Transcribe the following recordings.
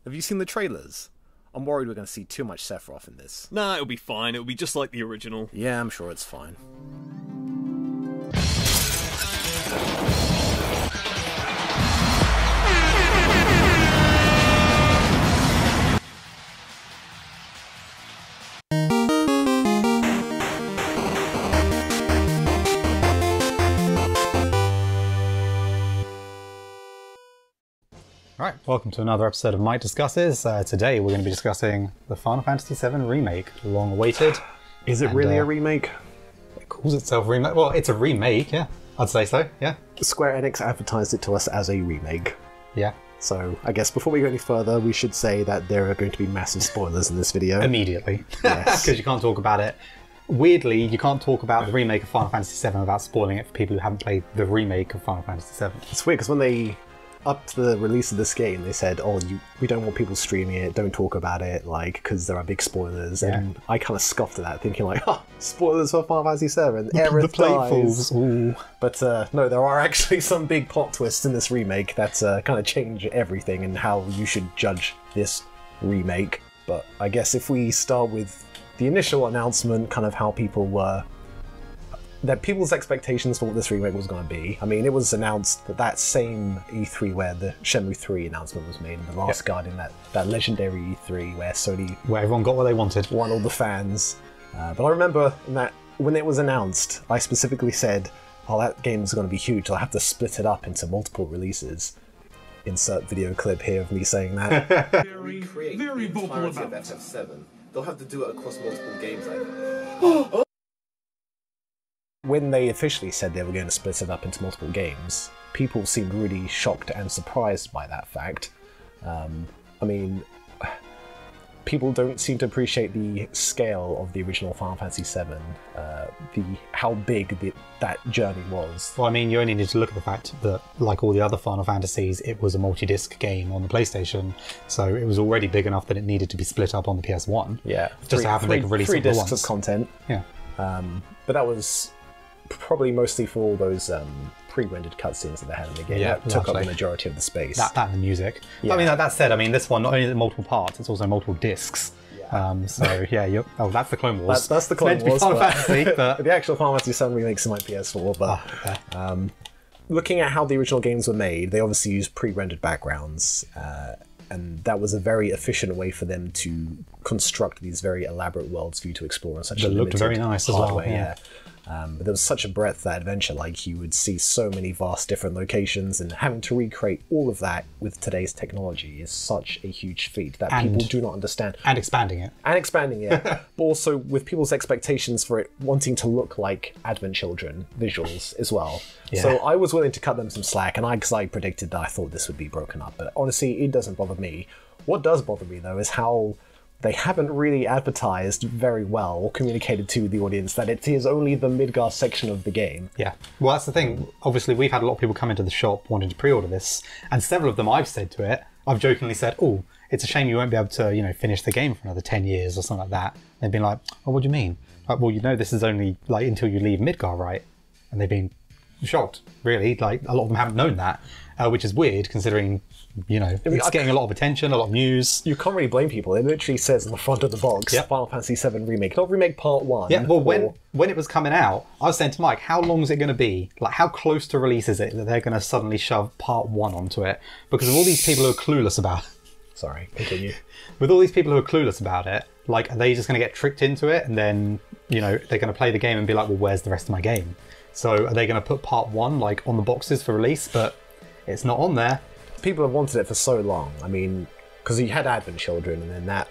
Have you seen the trailers? I'm worried we're going to see too much Sephiroth in this. Nah, it'll be fine. It'll be just like the original. Yeah, I'm sure it's fine. Alright, welcome to another episode of Mike Discusses. Today we're going to be discussing the Final Fantasy VII Remake, long awaited. Is it really a remake? It calls itself a remake. Well, it's a remake, yeah. I'd say so, yeah. Square-Enix advertised it to us as a remake. Yeah. So I guess before we go any further, we should say that there are going to be massive spoilers in this video. Immediately. Yes. Because you can't talk about it. Weirdly, you can't talk about the remake of Final Fantasy VII without spoiling it for people who haven't played the remake of Final Fantasy VII. It's weird because when they up to the release of this game, they said, "Oh, we don't want people streaming it. Don't talk about it, like, because there are big spoilers." Yeah. And I kind of scoffed at that, thinking like, "Oh, spoilers for Final Fantasy VII. The Aerith platefuls. dies." Ooh. But no, there are actually some big plot twists in this remake that kind of change everything and how you should judge this remake. But I guess if we start with the initial announcement, kind of how people were. That people's expectations for what this remake was going to be. I mean, it was announced that same E3 where the Shenmue 3 announcement was made, and the last Guardian, that legendary E3 where Sony Where everyone got what they wanted. won all the fans. But I remember that when it was announced, I specifically said, "Oh, that game's going to be huge. I'll have to split it up into multiple releases." Insert video clip here of me saying that. Very vocal about FF7. They'll have to do it across multiple games, I think. When they officially said they were going to split it up into multiple games, people seemed really shocked and surprised by that fact. I mean, people don't seem to appreciate the scale of the original Final Fantasy VII, how big that journey was. Well, I mean, you only need to look at the fact that, like all the other Final Fantasies, it was a multi-disc game on the PlayStation, so it was already big enough that it needed to be split up on the PS1. Yeah, Just to happen they could release three it all at discs once. of content. Yeah. But that was probably mostly for all those pre-rendered cutscenes that they had in the game. Yeah, that took up largely. the majority of the space. That and the music. Yeah. I mean, that said, I mean, this one, not only is it multiple parts, it's also multiple discs. Yeah. So, yeah, that's the Clone Wars. That's the Clone it's meant Wars. to be Final Fantasy, but... The actual Final Fantasy VII Remake's in my PS4, but looking at how the original games were made, they obviously used pre-rendered backgrounds, and that was a very efficient way for them to construct these very elaborate worlds for you to explore on such a limited looked very nice as well, hardware, yeah. But there was such a breadth to that adventure, like you would see so many vast different locations, and having to recreate all of that with today's technology is such a huge feat that people do not understand. And expanding it. And expanding it, but also with people's expectations for it wanting to look like Advent Children visuals as well. Yeah. So I was willing to cut them some slack, and because I predicted that I thought this would be broken up, but honestly, it doesn't bother me. What does bother me, though, is how they haven't really advertised very well or communicated to the audience that it is only the Midgar section of the game. Yeah. Well, that's the thing. Obviously, we've had a lot of people come into the shop wanting to pre-order this, and several of them I've said to it, I've jokingly said, "Oh, it's a shame you won't be able to, finish the game for another 10 years or something like that." They've been like, "Oh, what do you mean?" Like, well, this is only like until you leave Midgar, right? And they've been shocked, really. Like, a lot of them haven't known that, which is weird considering, it's getting a lot of attention, a lot of news. You can't really blame people. It literally says on the front of the box, Final Fantasy VII Remake, not Remake Part 1. Yeah, well, when it was coming out, I was saying to Mike, how long is it going to be? Like, how close to release is it that they're going to suddenly shove Part 1 onto it? Because of all these people who are clueless about it. Sorry, continue. With all these people who are clueless about it, like, are they just going to get tricked into it and then, they're going to play the game and be like, well, where's the rest of my game? So are they going to put Part 1, like, on the boxes for release? But it's not on there. People have wanted it for so long. I mean, because you had Advent Children, and then that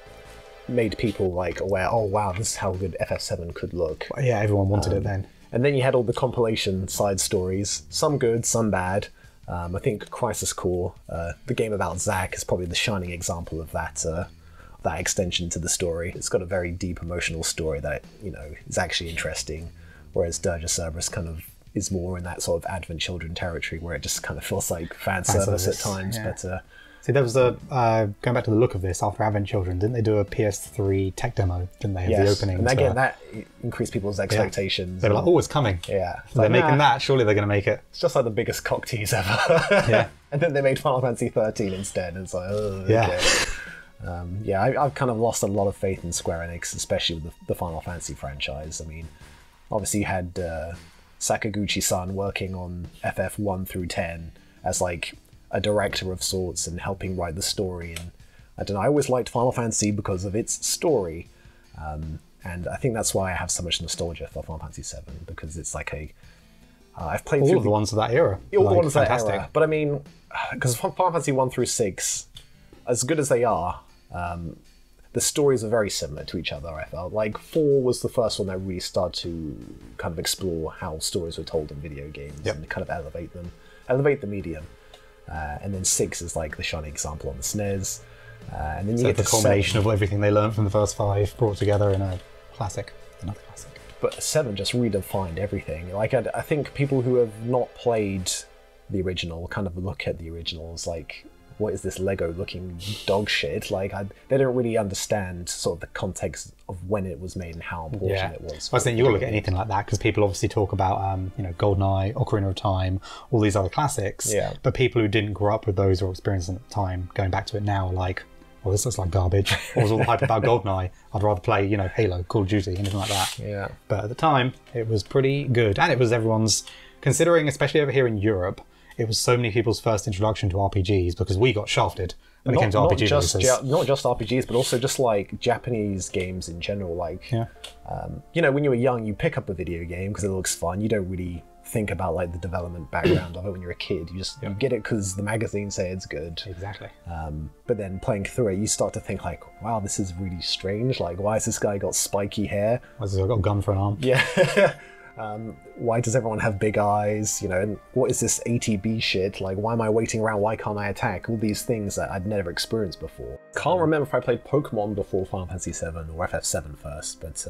made people like aware, oh wow, this is how good FF7 could look. Yeah, everyone wanted it then. And then you had all the compilation side stories, some good, some bad. I think Crisis Core, the game about Zack, is probably the shining example of that extension to the story. It's got a very deep emotional story that, is actually interesting, whereas Dirge of Cerberus kind of is more in that sort of Advent Children territory where it just kind of feels like fan service at times. Yeah. But See, there was a going back to the look of this after Advent Children, didn't they do a PS3 tech demo? Didn't they? Of the opening? And again, that increased people's expectations. They were like, "Oh, it's coming." Yeah, They're making that. Surely they're going to make it. It's just like the biggest cock tease ever. Yeah. And then they made Final Fantasy 13 instead, and it's like, oh, Yeah. okay. Yeah, I've kind of lost a lot of faith in Square Enix, especially with the Final Fantasy franchise. I mean, obviously you had Sakaguchi-san working on FF 1 through 10 as like a director of sorts and helping write the story. And I don't know, I always liked Final Fantasy because of its story. And I think that's why I have so much nostalgia for Final Fantasy VII, because it's like I've played all through of the ones of that era. all the Like, ones of that fantastic. era. But I mean, because Final Fantasy 1 through 6, as good as they are, the stories are very similar to each other, I felt. Like, 4 was the first one that really started to kind of explore how stories were told in video games and kind of elevate the medium. And then 6 is like the shining example on the SNES. And then you get The to culmination 7, of everything they learned from the first 5 brought together in a classic. Another classic. but 7 just redefined everything. Like, I think people who have not played the original kind of look at the original as like, what is this Lego-looking dog shit? Like, they don't really understand sort of the context of when it was made and how important it was. I was saying you look at anything like that because people obviously talk about, GoldenEye, Ocarina of Time, all these other classics. Yeah. But people who didn't grow up with those or experience them at the time, going back to it now, are like, well, this looks like garbage. What was all the hype about GoldenEye? I'd rather play, Halo, Call of Duty, anything like that. Yeah. But at the time, it was pretty good, and it was everyone's, considering, especially over here in Europe, it was so many people's first introduction to RPGs because we got shafted when it came to RPG releases. Not just RPGs, but also just like Japanese games in general. Like, Yeah. When you were young, you pick up a video game because it looks fun. You don't really think about like the development background of it when you're a kid. You just you get it because the magazines say it's good. Exactly. But then playing through it, you start to think like, wow, this is really strange. Like, why has this guy got spiky hair? Why has he got a gun for an arm? Yeah. Why does everyone have big eyes? And what is this ATB shit? Like, why am I waiting around? Why can't I attack? All these things that I'd never experienced before. Can't remember if I played Pokemon before Final Fantasy VII or FF7 first, but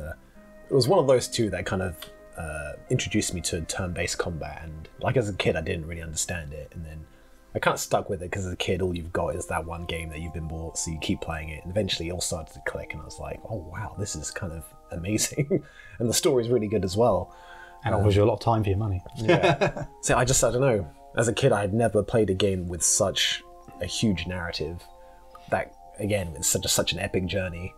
it was one of those two that kind of introduced me to turn-based combat. And like as a kid, I didn't really understand it, and then I kind of stuck with it because as a kid, all you've got is that one game that you've been bought, so you keep playing it. And eventually, it all started to click, and I was like, oh wow, this is kind of amazing, and the story's really good as well. And offers you a lot of time for your money. Yeah. So I don't know. As a kid, I had never played a game with such a huge narrative. That again, it's such an epic journey.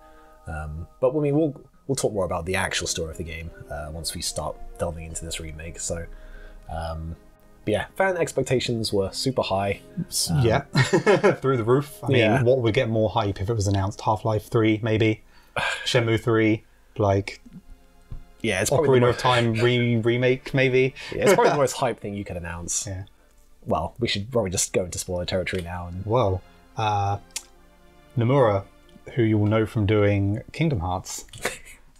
But I mean, we'll talk more about the actual story of the game once we start delving into this remake. So, but yeah, fan expectations were super high. Yeah, through the roof. I mean, what would get more hype if it was announced? Half-Life 3, maybe? Shenmue 3, like... Yeah, it's probably Ocarina of Time remake, maybe? Yeah, it's probably the most hype thing you could announce. Yeah. Well, we should probably just go into spoiler territory now. Well, Nomura, who you will know from doing Kingdom Hearts,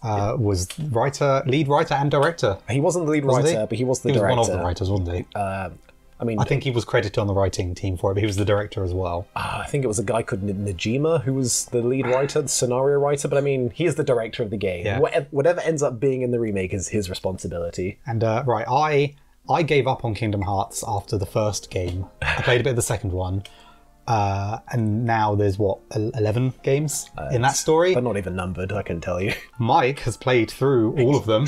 was lead writer and director. He wasn't the lead writer, but he was the director. He was one of the writers, wasn't he? I think he was credited on the writing team for it, but he was the director as well. I think it was a guy called Najima who was the lead writer, the scenario writer, but I mean, he is the director of the game. Yeah. Whatever ends up being in the remake is his responsibility. And, I gave up on Kingdom Hearts after the first game. I played a bit of the second one. And now there's, 11 games in that story? They're not even numbered, I can tell you. Mike has played through all of them.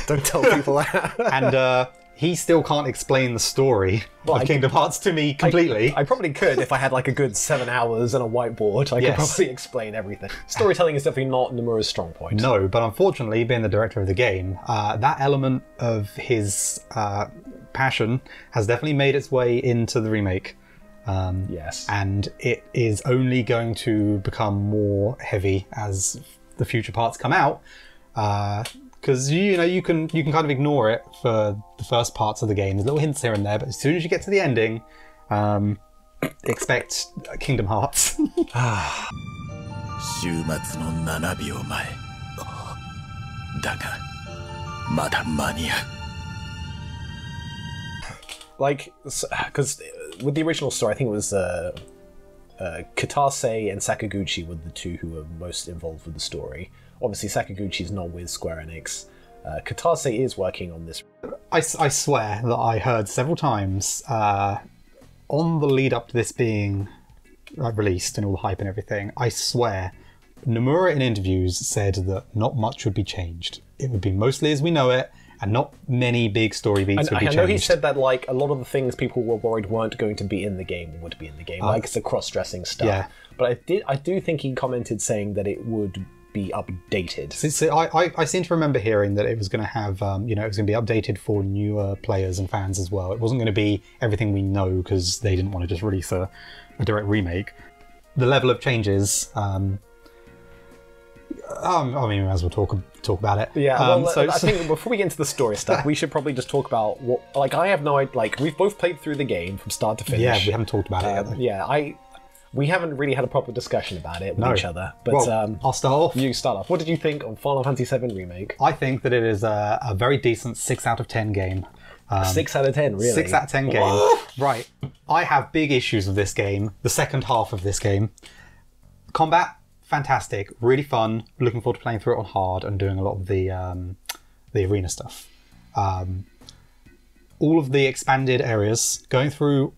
Don't tell people that. And, he still can't explain the story of Kingdom Hearts to me completely. I probably could if I had like a good 7 hours and a whiteboard. I could probably explain everything. Storytelling is definitely not Nomura's strong point. No, but unfortunately, being the director of the game, that element of his passion has definitely made its way into the remake. Yes. And it is only going to become more heavy as the future parts come out. Because you can kind of ignore it for the first parts of the game. There's little hints here and there, but as soon as you get to the ending, expect Kingdom Hearts. 終末の7秒前だがまだ間に合う Like, because with the original story, I think it was Kitase and Sakaguchi were the two who were most involved with the story. Obviously, Sakaguchi's not with Square-Enix. Kitase is working on this. I swear that I heard several times on the lead up to this being released and all the hype and everything, I swear Nomura in interviews said that not much would be changed. It would be mostly as we know it, and not many big story beats would be changed. I know he said that like a lot of the things people were worried weren't going to be in the game would be in the game, like the cross-dressing stuff. Yeah. But I do think he commented saying that it would be updated. So I seem to remember hearing that it was going to have, it was going to be updated for newer players and fans as well. It wasn't going to be everything we know because they didn't want to just release a direct remake. The level of changes, I mean, we might as well talk about it. Yeah, I think before we get into the story stuff, we should probably just talk about what. Like, I have no idea. Like, we've both played through the game from start to finish. Yeah, we haven't talked about it yet. Though. Yeah, we haven't really had a proper discussion about it with each other. But well, I'll start off. You start off. What did you think on Final Fantasy VII Remake? I think that it is a very decent 6 out of 10 game. 6 out of 10, really? 6 out of 10 game. Right. I have big issues with this game. The second half of this game. Combat, fantastic. Really fun. Looking forward to playing through it on hard and doing a lot of the arena stuff. All of the expanded areas, going through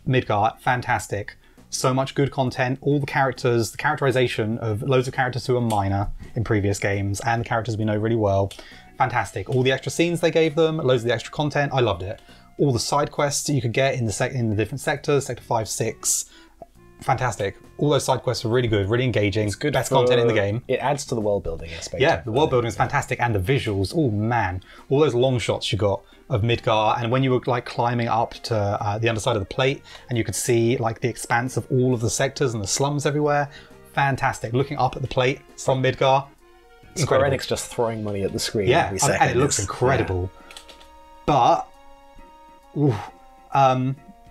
Midgard, fantastic. So much good content, all the characters, the characterization of loads of characters who are minor in previous games, and the characters we know really well. Fantastic. All the extra scenes they gave them, loads of the extra content, I loved it. All the side quests that you could get in the different sectors, sector 5, 6, fantastic. All those side quests are really good, really engaging. It's good. Best content in the game. It adds to the world building aspect. Yeah, the world building is fantastic, and the visuals, oh man. All those long shots you got of Midgar, and when you were like climbing up to the underside of the plate, and you could see like the expanse of all of the sectors and the slums everywhere, fantastic. Looking up at the plate from Midgar, Square-Enix just throwing money at the screen every second. And it looks incredible. Yeah. But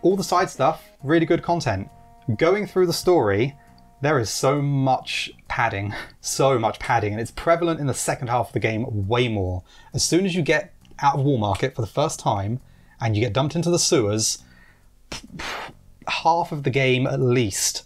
all the side stuff, really good content. Going through the story, there is so much padding, and it's prevalent in the second half of the game way more. As soon as you get out of War Market for the first time and you get dumped into the sewers, half of the game at least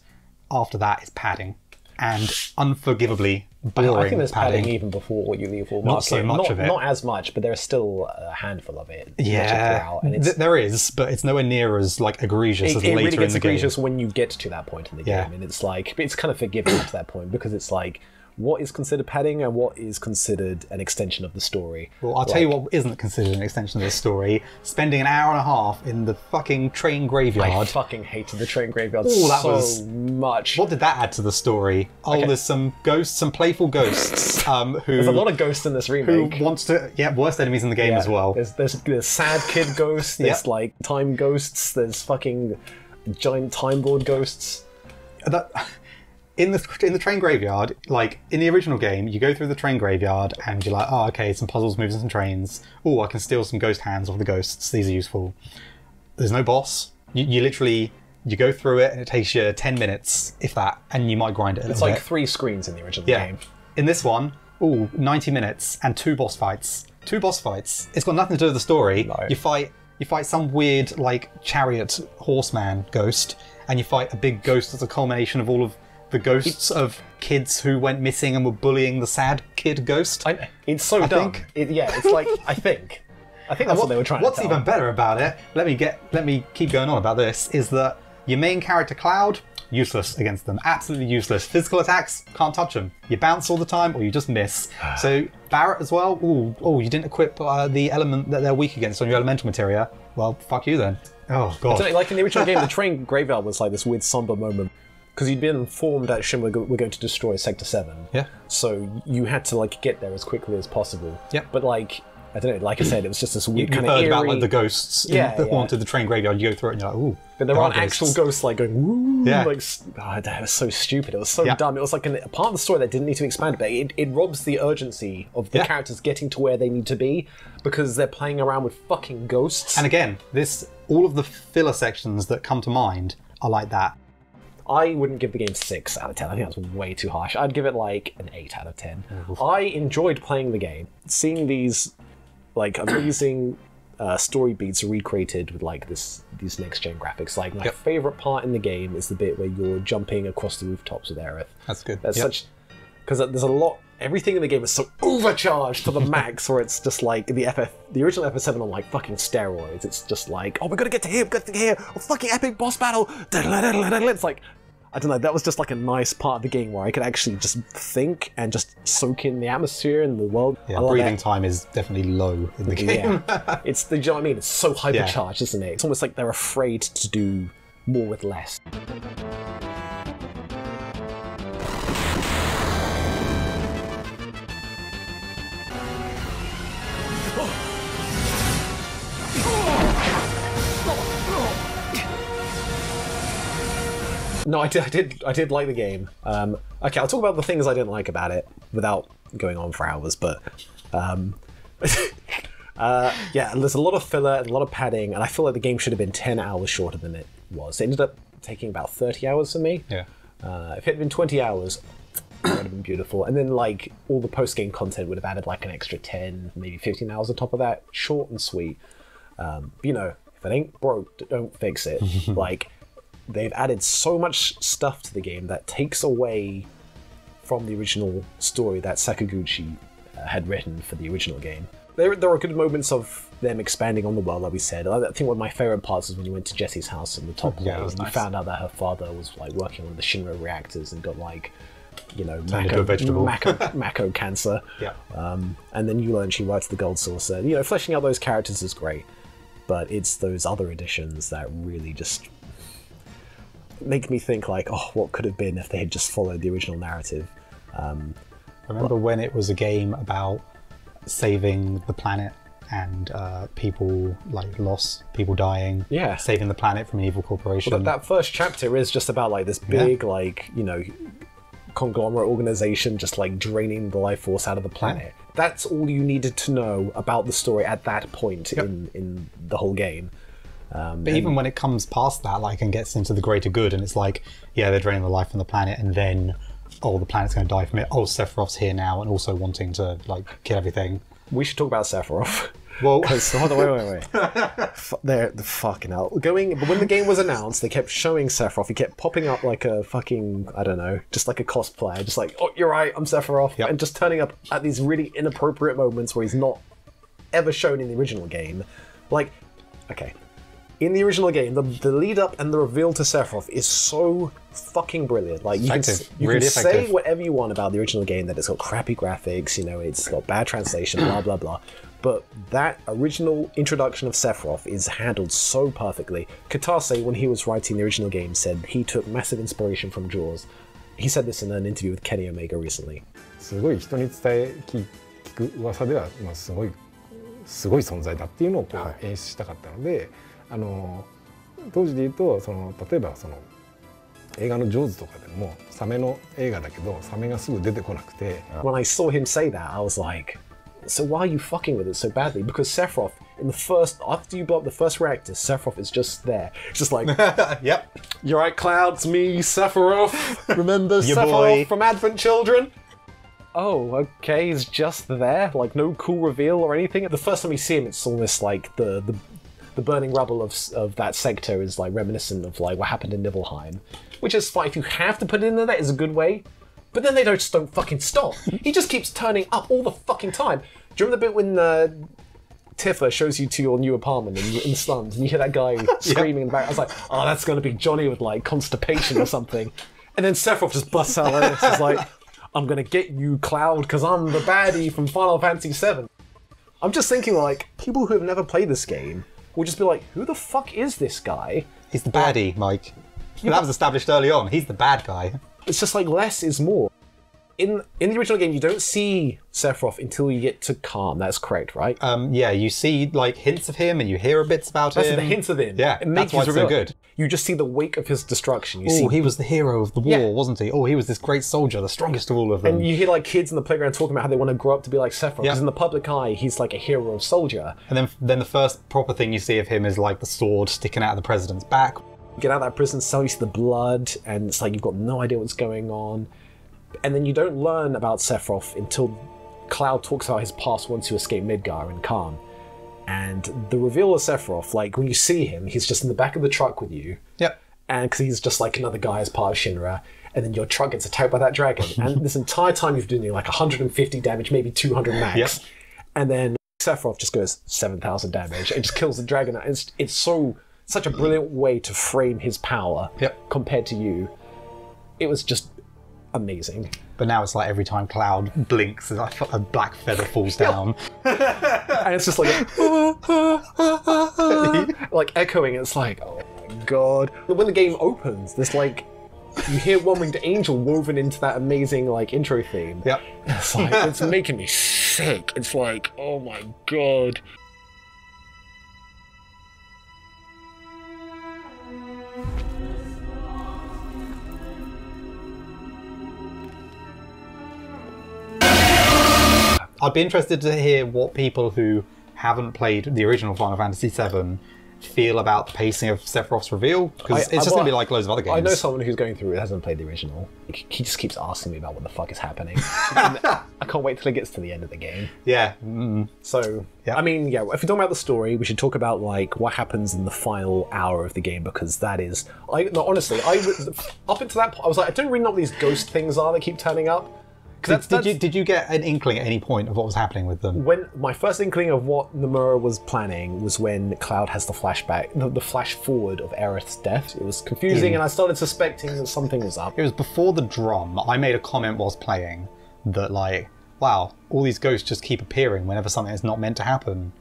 after that is padding, and unforgivably boring. I think there's padding even before you leave War Market. Not so much of it. Not as much, but there's still a handful of it. Yeah, and there is, but it's nowhere near as like egregious as later really in gets the game. egregious when you get to that point in the game, and it's like it's kind of forgiving up to that point because it's like, what is considered padding and what is considered an extension of the story? Well, I'll tell you what isn't considered an extension of the story. Spending an hour and a half in the fucking train graveyard. I fucking hated the train graveyard so much. What did that add to the story? Oh, there's some ghosts, some playful ghosts. Who there's a lot of ghosts in this remake. Who wants to... Yeah, worst enemies in the game as well. There's sad kid ghosts, there's like time ghosts, there's fucking giant time board ghosts. In the train graveyard, like in the original game, you go through the train graveyard and you're like, oh, okay, some puzzles, moves and some trains. Oh, I can steal some ghost hands off the ghosts. These are useful. There's no boss. You literally, you go through it and it takes you 10 minutes, if that, and you might grind it a little bit. It's like 3 screens in the original game. In this one, 90 minutes and 2 boss fights. 2 boss fights. It's got nothing to do with the story. No. You fight some weird, like, chariot horseman ghost, and you fight a big ghost that's a culmination of all of the ghosts of kids who went missing and were bullying the sad kid ghost. It's so dumb. It's like, I think that's what they were trying to tell. What's even better about it, let me keep going on about this, is that your main character Cloud, useless against them. Absolutely useless. Physical attacks, can't touch them. You bounce all the time or you just miss. So Barrett as well, you didn't equip the element that they're weak against on your elemental materia. Well, fuck you then. Oh, God. Like in the original game, the train graveyard was like this weird somber moment. Because you'd been informed that we're going to destroy Sector 7. Yeah. So you had to like get there as quickly as possible. Yeah. But like, I don't know, like I said, it was just this weird kind of eerie... You heard about like the ghosts that haunted the train graveyard. You go through it and you're like, ooh. But there aren't actual ghosts like going, woo. Yeah. Like, that was so stupid. It was so dumb. It was like a part of the story that didn't need to expand, but it robs the urgency of the characters getting to where they need to be because they're playing around with fucking ghosts. And again, all of the filler sections that come to mind are like that. I wouldn't give the game 6 out of 10. I think that's way too harsh. I'd give it like an 8 out of 10. I enjoyed playing the game. Seeing these like amazing story beats recreated with like these next-gen graphics. Like my favourite part in the game is the bit where you're jumping across the rooftops with Aerith. That's good. That's such... Because there's a lot... Everything in the game is so overcharged to the max, where it's just like the original FF7 on like fucking steroids. It's just like, oh, we gotta get to here, a fucking epic boss battle. It's like, I don't know, that was just like a nice part of the game where I could actually just think and just soak in the atmosphere and the world. Yeah, breathing time is definitely low in the game. Yeah. Do you know what I mean? It's so hypercharged, isn't it? It's almost like they're afraid to do more with less. No, I did like the game. Okay, I'll talk about the things I didn't like about it without going on for hours. But yeah, there's a lot of filler and a lot of padding, and I feel like the game should have been 10 hours shorter than it was. It ended up taking about 30 hours for me. Yeah. If it had been 20 hours, it would have been beautiful. And then like all the post-game content would have added like an extra 10, maybe 15 hours on top of that. Short and sweet. You know, if it ain't broke, don't fix it. Like, they've added so much stuff to the game that takes away from the original story that Sakaguchi had written for the original game. There are good moments of them expanding on the world, like we said. I think one of my favourite parts is when you went to Jessie's house in the top Yeah, floor, that was and you nice. found out that her father was like working on the Shinra reactors and got like, you know, Turned into a vegetable. Mako cancer. Yeah. And then you learn she writes the Gold Saucer. You know, fleshing out those characters is great, but it's those other additions that really just make me think like, oh, what could have been if they had just followed the original narrative. Remember when it was a game about saving the planet and people like loss, people dying, Yeah. saving the planet from an evil corporation. Well, that first chapter is just about like this big, like, you know, conglomerate organization just like draining the life force out of the planet. That's all you needed to know about the story at that point in the whole game. But even when it comes past that, like, and gets into the greater good, and it's like, yeah, they're draining the life from the planet, and then, oh, the planet's going to die from it. Oh, Sephiroth's here now, and also wanting to like kill everything. We should talk about Sephiroth. Well, Hold on, wait. They're the fucking hell. But when the game was announced, they kept showing Sephiroth. He kept popping up like a fucking, I don't know, just like a cosplayer. Just like, oh, you're right, I'm Sephiroth. Yep. And just turning up at these really inappropriate moments where he's not ever shown in the original game. Like, okay. In the original game, the lead up and the reveal to Sephiroth is so fucking brilliant. Like, you Effective. can Really say effective. whatever you want about the original game, that it's got crappy graphics, you know, it's got bad translation, blah blah blah. But that original introduction of Sephiroth is handled so perfectly. Katase, when he was writing the original game, said he took massive inspiration from Jaws. He said this in an interview with Kenny Omega recently. すごい人に伝え聞く噂では、まあ、すごい存在だっていうのをこう演出したかったので、当時で言うと例えば映画の「ジョーズ」とかでもサメの映画だけどサメがすぐ出てこなくて。 When I saw him say that, I was like, so why are you fucking with it so badly? Because Sephiroth, after you blow up the first reactor, Sephiroth is just there. It's just like, yep. you're right, Cloud, it's me, Sephiroth. Remember Your Sephiroth boy. from Advent Children? Oh, okay, he's just there. Like, no cool reveal or anything. The first time you see him, it's almost like the burning rubble of that sector is like reminiscent of like what happened in Nibelheim. Which is fine. If you have to put it in there, that is a good way. But then they just don't fucking stop. He just keeps turning up all the fucking time. Do you remember the bit when Tifa shows you to your new apartment in slums and you hear that guy screaming in the back? I was like, oh, that's going to be Johnny with like constipation or something. And then Sephiroth just busts out like this. It's like, I'm going to get you, Cloud, because I'm the baddie from Final Fantasy VII. I'm just thinking like, people who have never played this game will just be like, who the fuck is this guy? He's the baddie, Mike. That was established early on. He's the bad guy. It's just like less is more. In the original game, you don't see Sephiroth until you get to Calm. That's correct, right? Yeah, you see like hints of him, and you hear bits about That's him. the hints of him. Yeah, it makes that's why his it's so reveal. good. You just see the wake of his destruction. You Oh, see, he was the hero of the war, Yeah. wasn't he? Oh, he was this great soldier, the strongest of all of them. and you hear like kids in the playground talking about how they want to grow up to be like Sephiroth. Yeah. Because in the public eye, he's like a hero soldier. And then the first proper thing you see of him is like the sword sticking out of the president's back. You get out of that prison cell, you see the blood, and it's like you've got no idea what's going on. And then you don't learn about Sephiroth until Cloud talks about his past once you escape Midgar in Calm. And the reveal of Sephiroth, like when you see him, he's just in the back of the truck with you. Yep. And because he's just like another guy as part of Shinra, and then your truck gets attacked by that dragon, and this entire time you've been doing like 150 damage, maybe 200 max, Yep. and then Sephiroth just goes 7,000 damage and just kills the dragon. It's such a brilliant way to frame his power Yep. compared to you. It was just amazing. But now it's like every time Cloud blinks, a black feather falls down. And it's just like like echoing. It's like, oh my god. When the game opens, there's like you hear One Winged Angel woven into that amazing like intro theme. Yep. It's like it's making me sick. It's like, oh my god. I'd be interested to hear what people who haven't played the original Final Fantasy VII feel about the pacing of Sephiroth's reveal, because it's just going to be like loads of other games. I know someone who's going through it hasn't played the original. He just keeps asking me about what the fuck is happening. I can't wait till it gets to the end of the game. Yeah. So, Yeah. I mean, yeah, if we're talking about the story, we should talk about like what happens in the final hour of the game, because that is... honestly, up until that point, I was like, I don't really know what these ghost things are that keep turning up. Did you get an inkling at any point of what was happening with them? When my first inkling of what Nomura was planning was when Cloud has the flashback, the flash forward of Aerith's death. It was confusing, and I started suspecting that something was up. It was before the drum. I made a comment whilst playing that, like, wow, all these ghosts just keep appearing whenever something that's not meant to happen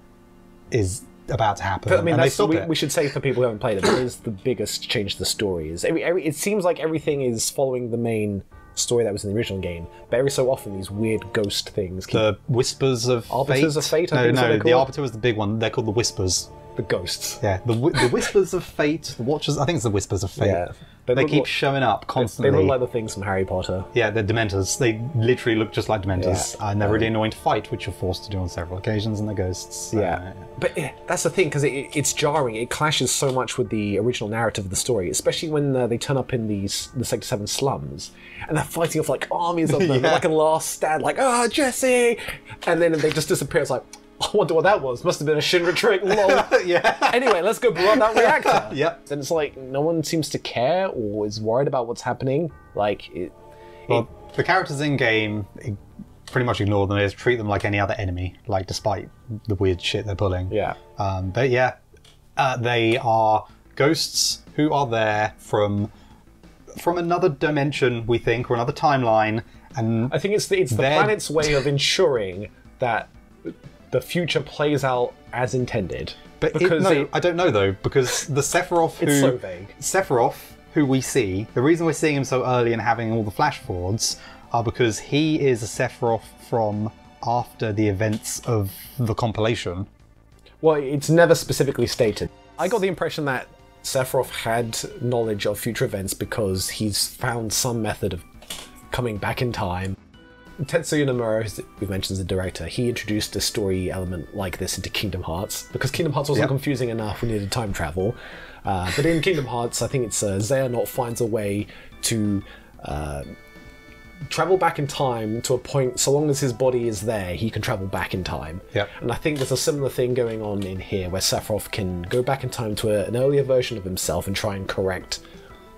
is about to happen. But, I mean, and they stop it. we should say for people who haven't played it, that is the biggest change to the story. It seems like everything is following the main story that was in the original game, but every so often these weird ghost things keep... The Whispers of Arbiters Fate? of Fate, I think is what No, they're the called. Arbiter was the big one. They're called the Whispers. The ghosts. Yeah, the Whispers of Fate, the Watchers, I think it's the Whispers of Fate. Yeah. They look keep like- showing up constantly. They look like the things from Harry Potter. Yeah, they're Dementors. They literally look just like Dementors. Yeah. And they're really annoying to fight, which you're forced to do on several occasions, and they're ghosts. Yeah. But that's the thing, because it's jarring. It clashes so much with the original narrative of the story, especially when they turn up in the Sector 7 slums, and they're fighting off like armies of them. Yeah. They're like a last stand, like, Jesse! And then they just disappear. It's like, I wonder what that was. Must have been a Shinra trick. Lol. Yeah. Anyway, let's go blow up that reactor. Yep. And it's like, no one seems to care or is worried about what's happening. Like, Well, the characters in game pretty much ignore them. They just treat them like any other enemy, like despite the weird shit they're pulling. yeah. But yeah, they are ghosts who are there from another dimension, we think, or another timeline. And I think it's the planet's way of ensuring that the future plays out as intended. But I don't know though, because the Sephiroth It's so vague. Sephiroth, who we see, the reason we're seeing him so early and having all the flash forwards are because he is a Sephiroth from after the events of the compilation. Well, it's never specifically stated. I got the impression that Sephiroth had knowledge of future events because he's found some method of coming back in time. Tetsuya Nomura, who we've mentioned as the director, he introduced a story element like this into Kingdom Hearts, because Kingdom Hearts wasn't confusing enough, we needed time travel. But in Kingdom Hearts, I think it's Xehanort finds a way to travel back in time to a point, so long as his body is there, he can travel back in time. Yep. And I think there's a similar thing going on in here, where Sephiroth can go back in time to an earlier version of himself and try and correct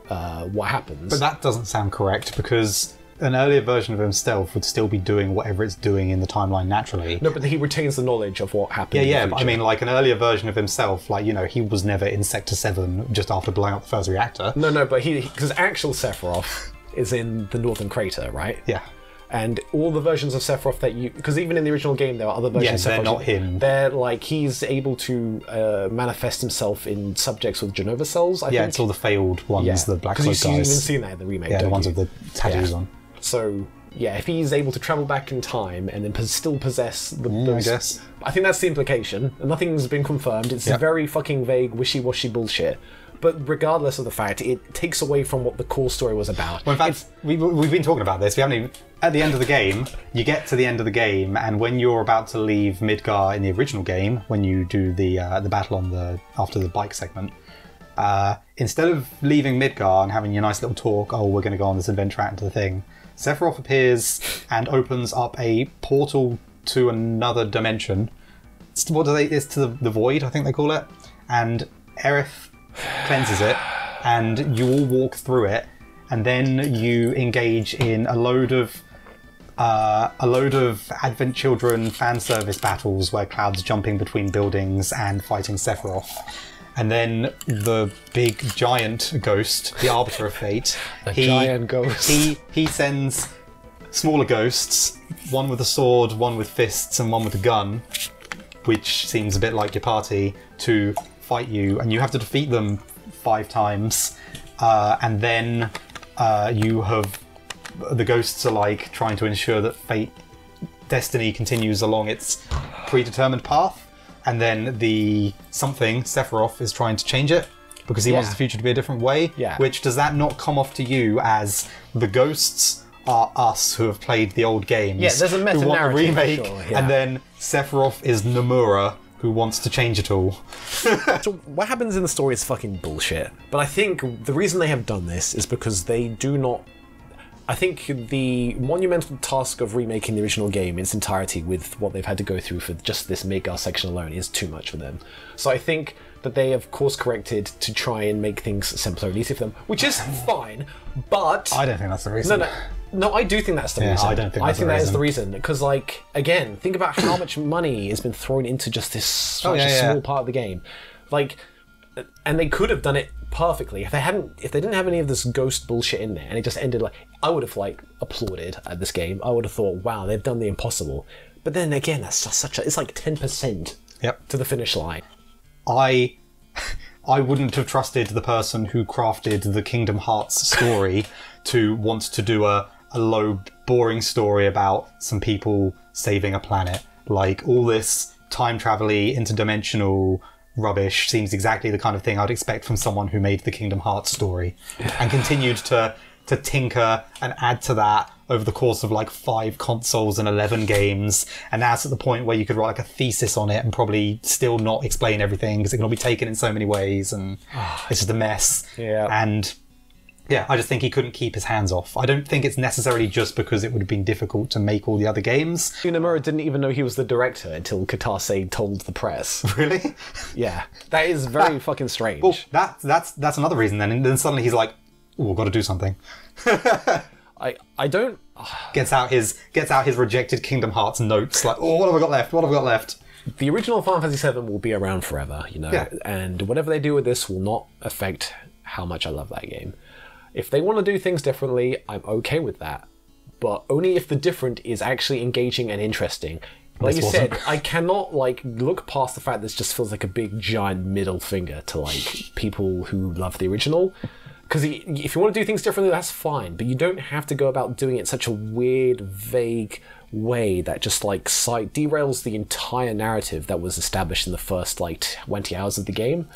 what happens. But that doesn't sound correct, because an earlier version of himself would still be doing whatever it's doing in the timeline naturally. No, but he retains the knowledge of what happened. Yeah, in the but I future. mean, like an earlier version of himself, like, you know, he was never in Sector 7 just after blowing up the first reactor. No, but because actual Sephiroth is in the Northern Crater, right? Yeah. And all the versions of Sephiroth that because even in the original game there are other versions Yeah, of Sephiroth. they're not him. They're like, he's able to manifest himself in subjects with Genova cells, I think. Yeah, it's all the failed ones, the Black Cloak Because you've even guys. seen that in the remake, Yeah, the don't ones you? with the tattoos on. So, yeah, if he's able to travel back in time and then still possess I those... guess. I think that's the implication. And nothing's been confirmed. It's very fucking vague, wishy-washy bullshit. But regardless of the fact, it takes away from what the core story was about. Well, in fact, we've been talking about this. We haven't even... At the end of the game, you get to the end of the game, and when you're about to leave Midgar in the original game, when you do the battle on after the bike segment, instead of leaving Midgar and having your nice little talk, we're going to go on this adventure out into the thing, Sephiroth appears and opens up a portal to another dimension. It's to the void, I think they call it, and Aerith cleanses it, and you all walk through it, and then you engage in a load of Advent Children fan service battles where Cloud's jumping between buildings and fighting Sephiroth. And then the big giant ghost, the Arbiter of Fate, giant ghost. He sends smaller ghosts, one with a sword, one with fists, and one with a gun, which seems a bit like your party, to fight you, and you have to defeat them 5 times, and then the ghosts are like trying to ensure that destiny continues along its predetermined path, and then Sephiroth is trying to change it because he wants the future to be a different way. Yeah. Which, does that not come off to you as the ghosts are us who have played the old games. Yeah, there's a who want the meta-narrative, remake, sure, yeah. and then Sephiroth is Nomura, who wants to change it all. So what happens in the story is fucking bullshit. But I think the reason they have done this is because they do not... I think the monumental task of remaking the original game in its entirety with what they've had to go through for just this Midgar section alone is too much for them. So I think that they have course corrected to try and make things simpler and easier for them, which is fine, but... I don't think that's the reason. No, I do think that's the reason. I don't think I that's think the that is reason. the reason. Because, like, again, think about how much money has been thrown into just this such a small part of the game. Like, and they could have done it perfectly if they didn't have any of this ghost bullshit in there, and it just ended like... I would have, like, applauded at this game. I would have thought, wow, they've done the impossible. But then again, that's just such a... It's like 10% to the finish line. I wouldn't have trusted the person who crafted the Kingdom Hearts story to want to do a low, boring story about some people saving a planet. Like, all this time travel-y, interdimensional rubbish seems exactly the kind of thing I'd expect from someone who made the Kingdom Hearts story and continued to tinker and add to that over the course of like 5 consoles and 11 games, and now it's at the point where you could write like a thesis on it and probably still not explain everything because it can all be taken in so many ways, and it's just a mess. And yeah, I just think he couldn't keep his hands off. I don't think it's necessarily just because it would have been difficult to make all the other games. Nomura didn't even know he was the director until Katase told the press. Really? Yeah, that is very fucking strange. Well, that's another reason then. And then suddenly he's like, "Oh, I've got to do something." I don't... Gets out his rejected Kingdom Hearts notes, like, oh, what have I got left? What have I got left? The original Final Fantasy VII will be around forever, you know, and whatever they do with this will not affect how much I love that game. If they want to do things differently, I'm okay with that, but only if the different is actually engaging and interesting. Like you said, I cannot like look past the fact this just feels like a big giant middle finger to like people who love the original. Because if you want to do things differently, that's fine, but you don't have to go about doing it in such a weird, vague way that just like derails the entire narrative that was established in the first like 20 hours of the game.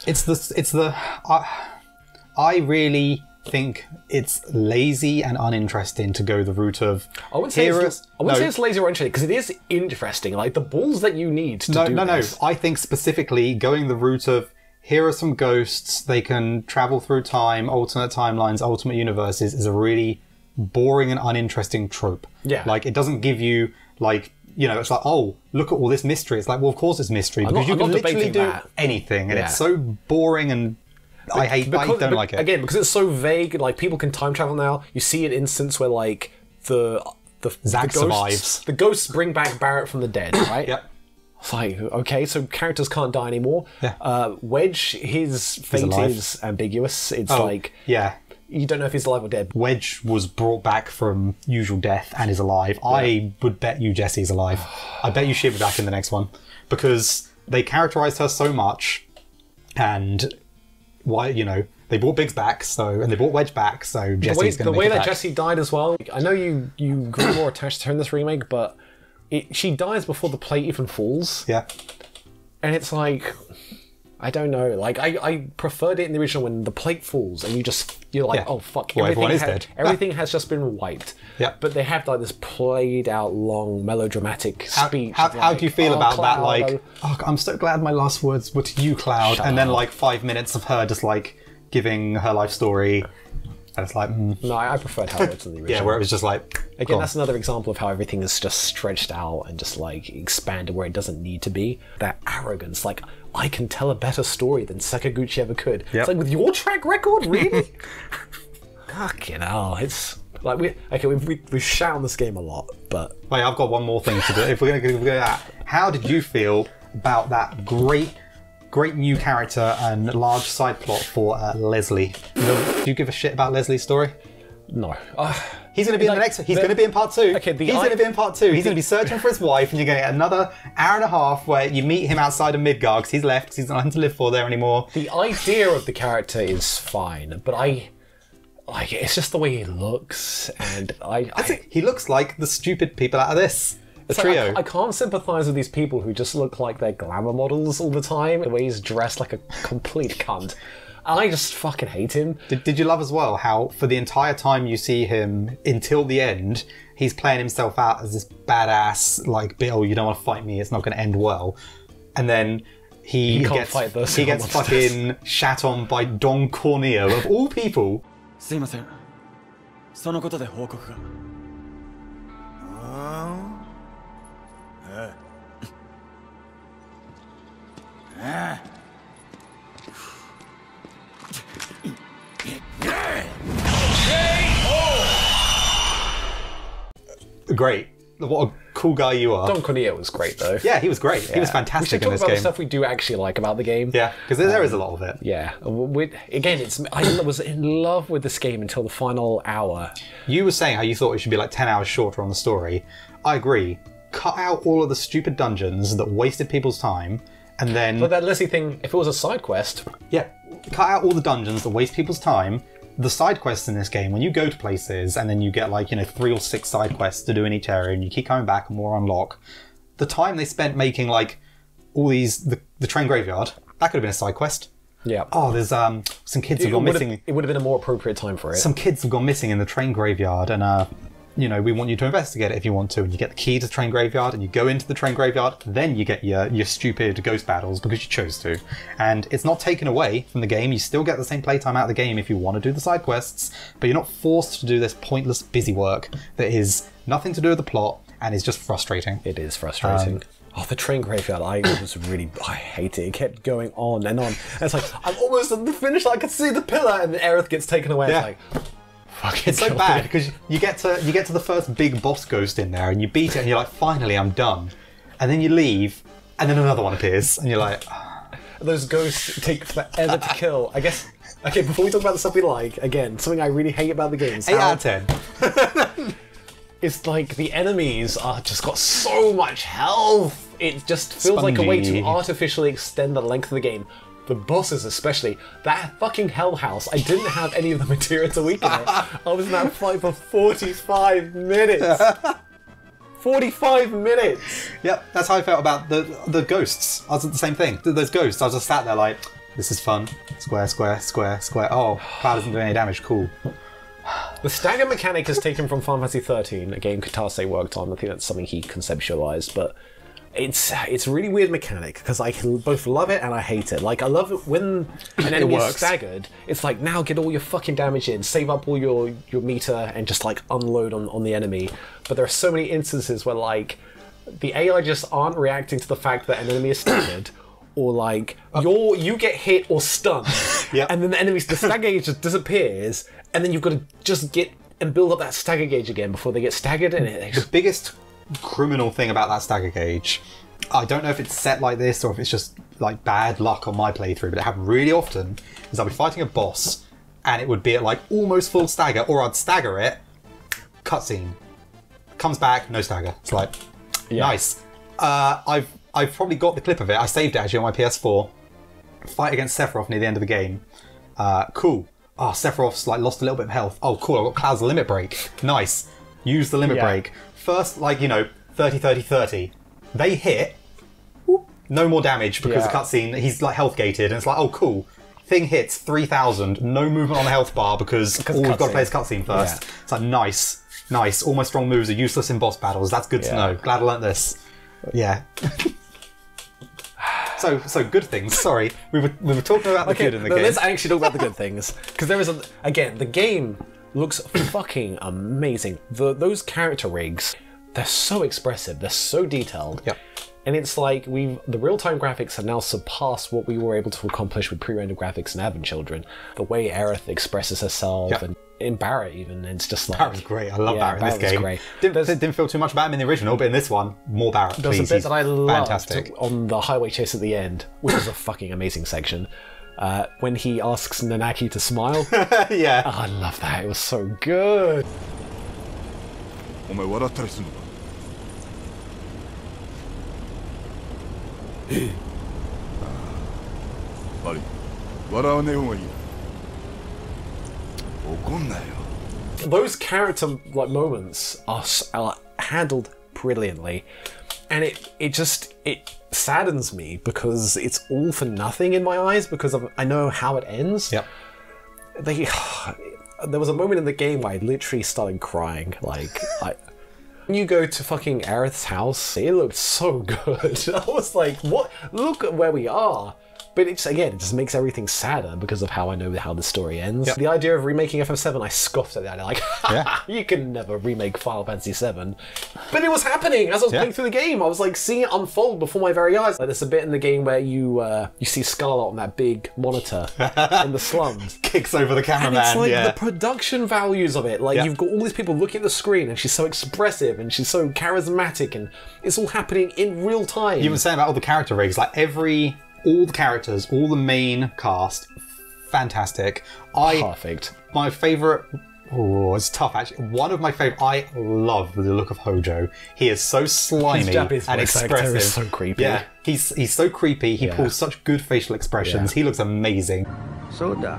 I really think it's lazy and uninteresting to go the route of... I wouldn't say it's lazy or uninteresting, because it is interesting. Like, the balls that you need to do this. I think specifically going the route of, here are some ghosts, they can travel through time, alternate timelines, ultimate universes, is a really boring and uninteresting trope. Yeah. Like, it doesn't give you, like, you know, it's like, oh, look at all this mystery. It's like, well, of course it's mystery, because you can literally do anything, and it's so boring and... I don't like it. Again, because it's so vague, like, people can time travel now. You see an instance where, like, Zack survives. The ghosts bring back Barrett from the dead, right? Yep. It's like, okay, so characters can't die anymore. Yeah. Wedge, his fate is ambiguous. It's yeah. You don't know if he's alive or dead. Wedge was brought back from usual death and is alive. Yeah. I would bet you Jessie's alive. I bet you she'll be back in the next one. Because they characterized her so much, and why, you know, they brought Biggs back, and they brought Wedge back, so Jessie's going to make it back. The way that Jessie died as well, I know you grew more attached to her in this remake, but she dies before the plate even falls. Yeah. And it's like, I don't know, like, I preferred it in the original when the plate falls and you're like, oh fuck, well, everyone is dead. Everything has just been wiped. Yeah. But they have like this played out long melodramatic speech. How do you feel about Cloud, that? Like, oh, I'm so glad my last words were to you, Cloud. And then like 5 minutes of her just like giving her life story. And it's like, No, I preferred how it was in the original. Yeah, where it was just like... Again, that's another example of how everything is just stretched out and just like expanded where it doesn't need to be. That arrogance, like, I can tell a better story than Sakaguchi ever could. Yep. It's like, with your track record, really? Fucking hell, it's... Like, we shout on this game a lot, but... Wait, I've got one more thing to do. If we're going to go that, how did you feel about that great new character and large side plot for Leslie? Do you give a shit about Leslie's story? No. He's going to be in the next. He's going to be in part 2. Okay, he's going to be in part 2. He's going to be searching for his wife, and you're going to get another hour and a half where you meet him outside of Midgar because he's left. Because he's not nothing to live for there anymore. The idea of the character is fine, but it's just the way he looks, and he looks like the stupid people out of this. The trio. I can't sympathise with these people who just look like they're glamour models all the time. The way he's dressed like a complete cunt. I just fucking hate him. Did you love as well how for the entire time you see him until the end, he's playing himself out as this badass, like, Bill, you don't want to fight me, it's not going to end well. And then he gets fucking shat on by Don Corneo, of all people. すいません。そのことで報告が。Great. What a cool guy you are. Don Corneo was great, though. Yeah, he was great. He was fantastic in we this should talk about game. the stuff we do actually like about the game. Yeah, because there is a lot of it. Yeah. Again, I was in love with this game until the final hour. You were saying how you thought it should be like 10 hours shorter on the story. I agree. Cut out all of the stupid dungeons that wasted people's time, and then... But that Leslie thing, if it was a side quest... Yeah, cut out all the dungeons that waste people's time. The side quests in this game, when you go to places and then you get like, 3 or 6 side quests to do in each area and you keep coming back and more unlock, the time they spent making like all these, the train graveyard, that could have been a side quest. Yeah. Oh, there's some kids have gone missing. It would have been a more appropriate time for it. Some kids have gone missing in the train graveyard and we want you to investigate it if you want to, and you get the key to the train graveyard and you go into the train graveyard, then you get your stupid ghost battles because you chose to. And it's not taken away from the game, you still get the same playtime out of the game if you want to do the side quests, but you're not forced to do this pointless busy work that is nothing to do with the plot and is just frustrating. It is frustrating. The train graveyard, I hate it. It kept going on and on. And it's like, I'm almost at the finish, I can see the pillar, and then Aerith gets taken away. Yeah. It's like... It's so bad because you get to the first big boss ghost in there and you beat it and you're like, finally I'm done, and then you leave and then another one appears and you're like, those ghosts take forever to kill. I guess. Okay, before we talk about the stuff we like, again, something I really hate about the game is 8 out of 10. It's like the enemies are just got so much health. It just feels like a way to Spongy. artificially extend the length of the game. The bosses especially. That fucking Hell House, I didn't have any of the material to weaken it. I was in that fight for 45 minutes. 45 minutes! Yep, that's how I felt about the ghosts. I was the same thing. Those ghosts, I was just sat there like, this is fun. Square, square, square, square. Oh, Cloud doesn't do any damage, cool. The stagger mechanic is taken from Final Fantasy XIII, a game Katase worked on. I think that's something he conceptualized, but it's a really weird mechanic because I can both love it and I hate it. Like, I love it when an enemy is staggered. It's like, now get all your fucking damage in, save up all your meter, and just like unload on the enemy. But there are so many instances where like the AI just aren't reacting to the fact that an enemy is staggered, or like you get hit or stunned, Yep. and then the stagger gauge just disappears, and then you've got to just get and build up that stagger gauge again before they get staggered. And The biggest criminal thing about that stagger gauge, I don't know if it's set like this or if it's just like bad luck on my playthrough, but it happened really often, is I'll be fighting a boss and it would be at like almost full stagger, or I'd stagger it, cutscene, comes back, no stagger. It's like, nice. I've probably got the clip of it. I saved it actually on my PS4. Fight against Sephiroth near the end of the game. Cool. Oh, Sephiroth's like lost a little bit of health. Oh, cool, I've got Cloud's limit break. Nice. Use the limit break. First, 30, 30, 30. They hit, no more damage because of the cutscene. He's like health gated, and it's like, oh, cool. Thing hits 3,000, no movement on the health bar because we've got to play his cutscene first. Yeah. It's like, nice. All my strong moves are useless in boss battles. That's good to know. Glad I learnt this. Yeah. So good things. Sorry, we were talking about the good in the game. Let's actually talk about the good things, because there is the game looks fucking amazing. Those character rigs, they're so expressive, they're so detailed. Yep. And it's like the real-time graphics have now surpassed what we were able to accomplish with pre-rendered graphics in Advent Children. The way Aerith expresses herself, and in Barrett even, it's just like... Barrett's great. I love Barrett in this game. Great. Didn't feel too much about him in the original, but in this one, more Barrett. There's a bit that I loved fantastic. On the highway chase at the end, which is a fucking amazing section. When he asks Nanaki to smile. Yeah. Oh, I love that. It was so good. お前笑ったりするのか悪い笑わねえ方がいい怒んなよ Those character moments are handled brilliantly. and it saddens me because it's all for nothing in my eyes because I know how it ends. Yep. There was a moment in the game where I literally started crying. Like, when you go to fucking Aerith's house, it looked so good. I was like, what? Look at where we are. But it just makes everything sadder because of how I know how the story ends. Yep. The idea of remaking FF7, I scoffed at that. Like, you can never remake Final Fantasy VII. But it was happening as I was playing through the game. I was like seeing it unfold before my very eyes. Like, there's a bit in the game where you see Scarlet on that big monitor in the slums. Kicks over the cameraman. And it's like the production values of it. Like, you've got all these people looking at the screen and she's so expressive and she's so charismatic and it's all happening in real time. You were saying about all the character rigs, like all the characters, all the main cast, fantastic. Perfect. My favourite... Oh, it's tough actually. One of my favourite... I love the look of Hojo. He is so slimy and expressive. Is so creepy. Yeah, he's so creepy. He pulls such good facial expressions. He looks amazing. そうだ。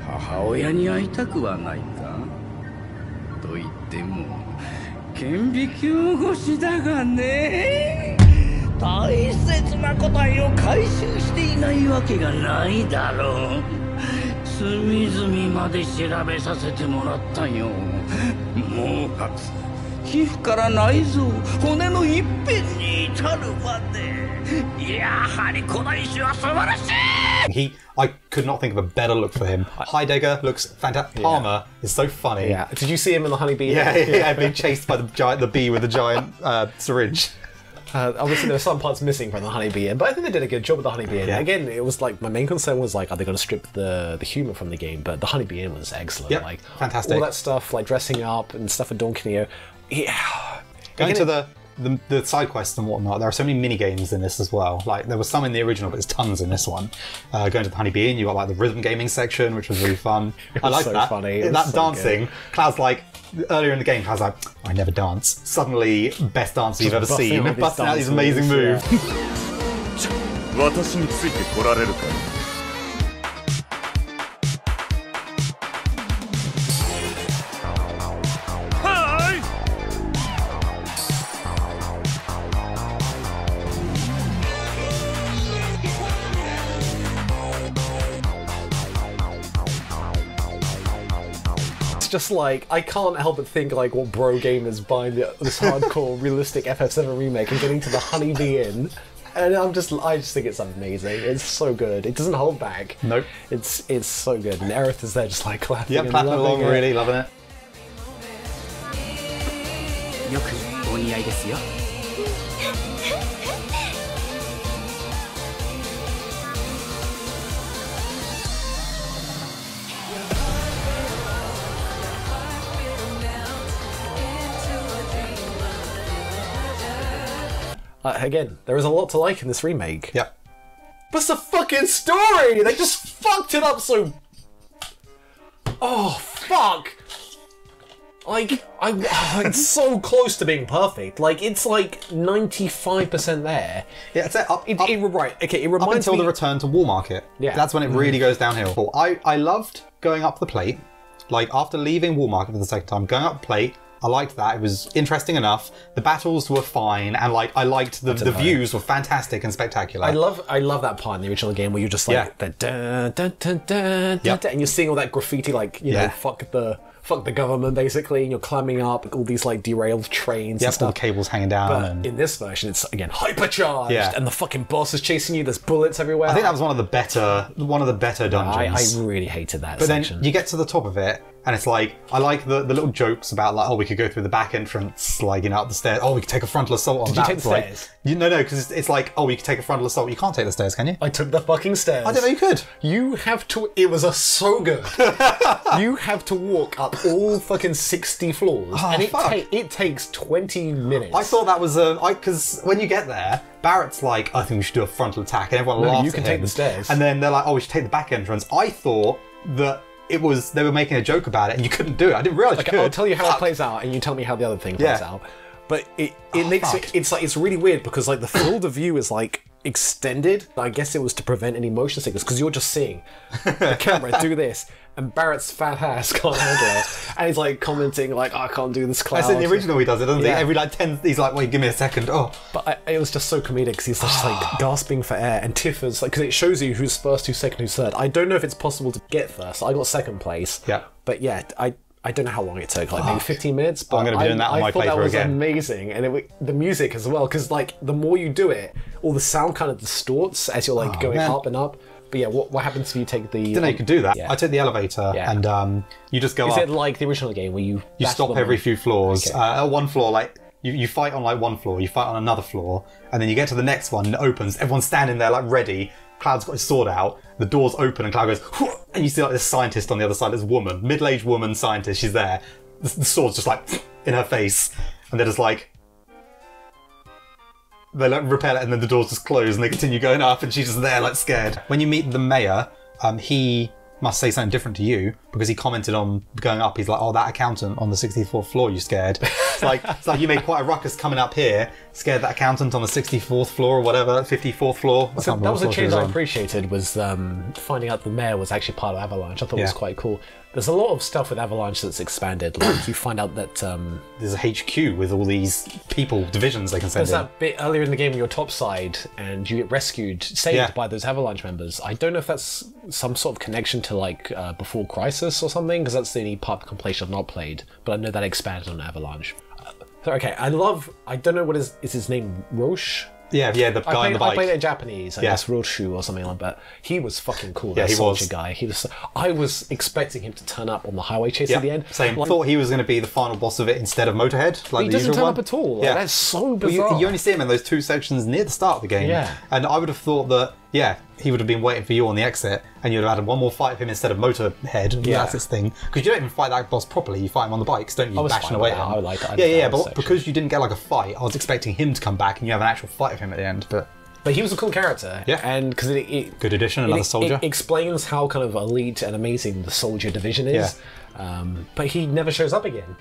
母親に会いたくはないか。と言っても、顕微鏡越しだがね。大切な個体を回収していないわけがないだろう。隅々まで調べさせてもらったよ。毛髪、皮膚から内臓、骨の一辺に至るまで。やはり古代種は素晴らしい。I could not think of a better look for him. Heidegger looks fantastic. Palmer is so funny. Yeah. Did you see him in the honeybee? Yeah, being chased by the bee with the giant syringe. Obviously, there were some parts missing from the honeybee, but I think they did a good job with the honeybee. Again, it was like my main concern was like, are they going to strip the humor from the game? But the honeybee was excellent. Yep, like fantastic. All that stuff, like dressing up and stuff with Don Kineo. Going to the side quests and whatnot, there are so many mini games in this as well. Like there was some in the original, but there's tons in this one. Going to the honeybee, and you got like the rhythm gaming section, which was really fun. I like so that. Funny. That so dancing, good. Cloud's like. Earlier in the game, Cloud's like, I never dance. Suddenly, best dancer you've ever seen. Busting out these amazing moves. 私について来られるかい Just like, I can't help but think like what bro gamers buying this hardcore realistic FF7 remake and getting to the honeybee inn, and I just think it's amazing. It's so good. It doesn't hold back. Nope. It's so good. And Aerith is there just like clapping. Yep, clapping along, really loving it. よくお似合いですよ。Again, there is a lot to like in this remake. Yep. But it's the fucking story! They just fucked it up so... Oh, fuck! Like, it's so close to being perfect. Like, it's like 95% there. Yeah, it's right, okay, it reminds up until me... the return to War Market. Yeah. That's when it really goes downhill. I loved going up the plate. Like, after leaving War Market for the second time, going up the plate, I liked that. It was interesting enough. The battles were fine, and like I liked the views were fantastic and spectacular. I love that part in the original game where you're just like the dun, dun, dun, dun, dun, and you're seeing all that graffiti, like you know, fuck the government basically, and you're climbing up all these like derailed trains and stuff. All the cables hanging down. But in this version, it's again hypercharged, and the fucking boss is chasing you. There's bullets everywhere. I think that was one of the better dungeons. I really hated that. But section. Then you get to the top of it. And it's like, I like the little jokes about like, oh, we could go through the back entrance, like, you know, up the stairs. Oh, we could take a frontal assault on that. Did you take the stairs? No, because it's like, oh, we could take a frontal assault. You can't take the stairs, can you? I took the fucking stairs. I didn't know you could. You have to... It was so good. You have to walk up all fucking 60 floors. And it takes 20 minutes. I thought that was because when you get there, Barrett's like, I think we should do a frontal attack. And everyone laughs at him. You can take the stairs. And then they're like, oh, we should take the back entrance. I thought that... they were making a joke about it and you couldn't do it. I didn't realise you could. I'll tell you how it plays out and you tell me how the other thing plays out. But it makes it, it's really weird because like the field of view is like extended. I guess it was to prevent any motion sickness, because you're just seeing the camera do this, and Barrett's fat ass can't handle it, and he's like commenting like, I can't do this cloud. That's in the original he does it, doesn't he? Yeah. Every like 10, he's like, wait, give me a second. Oh. But it was just so comedic, because he's just like gasping for air, and Tifa's like, because it shows you who's first, who's second, who's third. I don't know if it's possible to get first. I got second place. Yeah. But yeah, I don't know how long it took, like maybe 15 minutes. But I'm going to be doing that on my I thought that playthrough was again. amazing, and the music as well, because like the more you do it, all the sound kind of distorts as you're like going man. up and up. But yeah, what happens if you take the? I didn't know you could do that. Yeah. I took the elevator and you just go Is up. it like the original game where you Stop every few floors. Okay. At one floor, like you fight on like one floor, you fight on another floor, and then you get to the next one and it opens. Everyone's standing there like ready. Cloud's got his sword out. The doors open and Cloud goes, "Whoa," and you see like this scientist on the other side. This woman, middle-aged woman scientist. She's there. The sword's just like in her face, and they're just like. They like repel it and then the doors just close and they continue going up and she's just there like scared. When you meet the mayor, he must say something different to you because he commented on going up. He's like, oh, that accountant on the 64th floor, you scared. It's like you made quite a ruckus coming up here, scared that accountant on the 64th floor or whatever, 54th floor. So that was a change I appreciated, was finding out the mayor was actually part of Avalanche. I thought it was quite cool. There's a lot of stuff with Avalanche that's expanded. Like you find out that there's a HQ with all these people, divisions they can send there's in. that bit earlier in the game where you're topside and you get rescued, saved by those Avalanche members. I don't know if that's some sort of connection to like Before Crisis or something, because that's the only part of the completion I've not played. But I know that expanded on Avalanche. Okay, I don't know what is his name, Roche? Yeah, the guy on the bike. I played it in Japanese, I guess Roshu or something like that. He was fucking cool, that he soldier was. guy. I was expecting him to turn up on the highway chase at the end. Same. Like, Thought he was going to be the final boss of it instead of Motorhead, like he the doesn't usual turn one. up at all. Like, Yeah. that's so Well, bizarre. you only see him in those two sections near the start of the game. Yeah. And I would have thought that, he would have been waiting for you on the exit and you'd have had one more fight with him instead of Motorhead. Yeah. That's his thing. Because you don't even fight that boss properly. You fight him on the bikes, don't you? I was Bashing fine away with at that. him. I like- I yeah, understand but that section. because you didn't get like a fight, I was expecting him to come back and you have an actual fight with him at the end. But he was a cool character. Yeah. And because it good addition, another soldier. It explains how kind of elite and amazing the soldier division is. But he never shows up again.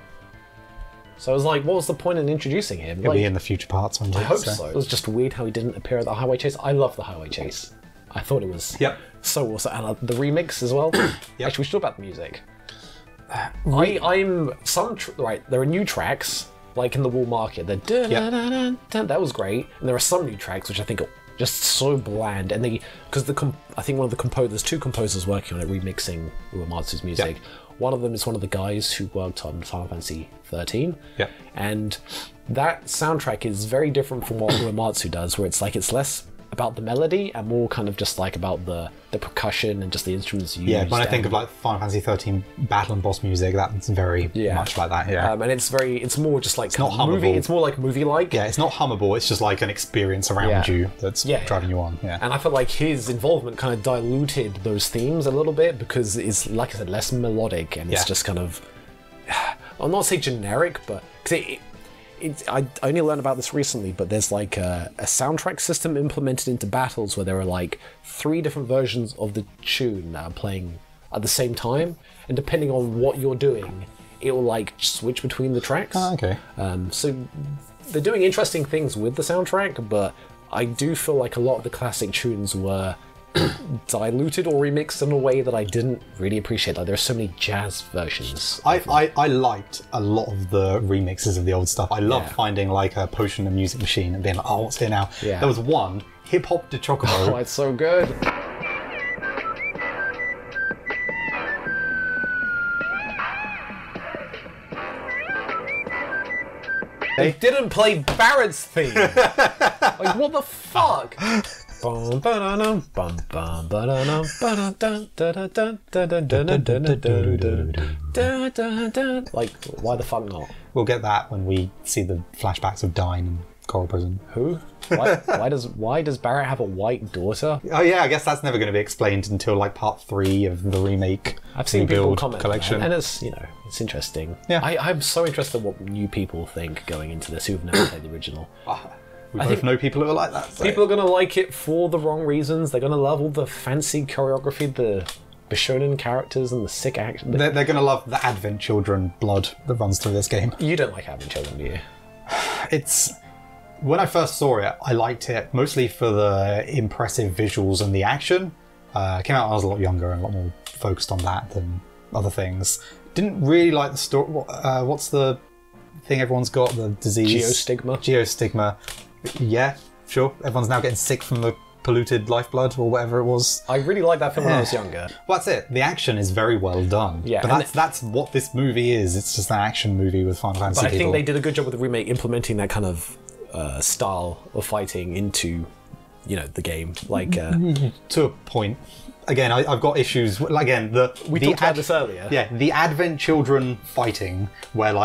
So I was like, what was the point in introducing him? He'll Like, be in the future parts one day. I hope so. It was just weird how he didn't appear at the highway chase. I love the highway chase. I thought it was so awesome. And the remix as well. Actually, we should talk about the music. There are new tracks, like in the Wall Market. That was great. And there are some new tracks which I think are just so bland. And I think one of the there's two composers working on it, remixing Uematsu's music. One of them is one of the guys who worked on Final Fantasy XIII. And that soundtrack is very different from what Uematsu does, where it's less about the melody and more kind of just like about the percussion and just the instruments used. Yeah, when I think of like Final Fantasy XIII battle and boss music, that's very much like that. Yeah, and it's more just like it's not hummable. movie. It's more like movie-like. Yeah, it's not hummable. It's just like an experience around you that's driving you on. Yeah, and I feel like his involvement kind of diluted those themes a little bit because it's, like I said, less melodic and it's just kind of, I'll not say generic, but because I only learned about this recently, but there's like a soundtrack system implemented into battles where there are like 3 different versions of the tune playing at the same time, and depending on what you're doing, it will like switch between the tracks. Oh, okay. So they're doing interesting things with the soundtrack, but I do feel like a lot of the classic tunes were diluted or remixed in a way that I didn't really appreciate. Like there are so many jazz versions. I liked a lot of the remixes of the old stuff. I loved finding like a Potion and Music Machine and being like, oh, what's here now? Yeah. There was one, Hip Hop de Chocobo. Oh, it's so good. They didn't play Barrett's theme. Like, what the fuck? Like, why the fuck not? We'll get that when we see the flashbacks of Dine and Coral Prison. Who? Why does Barrett have a white daughter? Oh yeah, I guess that's never going to be explained until like part 3 of the remake. I've seen people rebuild comment collection, on that, and it's it's interesting. Yeah. I'm so interested in what new people think going into this who've never played the original. We both know people who are like that. So. People are going to like it for the wrong reasons. They're going to love all the fancy choreography, the Bishonen characters, and the sick action. They're going to love the Advent Children blood that runs through this game. You don't like Advent Children, do you? It's when I first saw it, I liked it mostly for the impressive visuals and the action. It came out when I was a lot younger and a lot more focused on that than other things. Didn't really like the story. What's the thing everyone's got? The disease? Geostigma. Yeah, sure. Everyone's now getting sick from the polluted lifeblood or whatever it was. I really liked that film when I was younger. Well, that's it. The action is very well done. Yeah, but that's what this movie is. It's just an action movie with Final Fantasy But I think people. they did a good job with the remake implementing that kind of style of fighting into, the game. Like to a point. Again, I've got issues. Again, we talked about this earlier. Yeah, the Advent Children fighting, where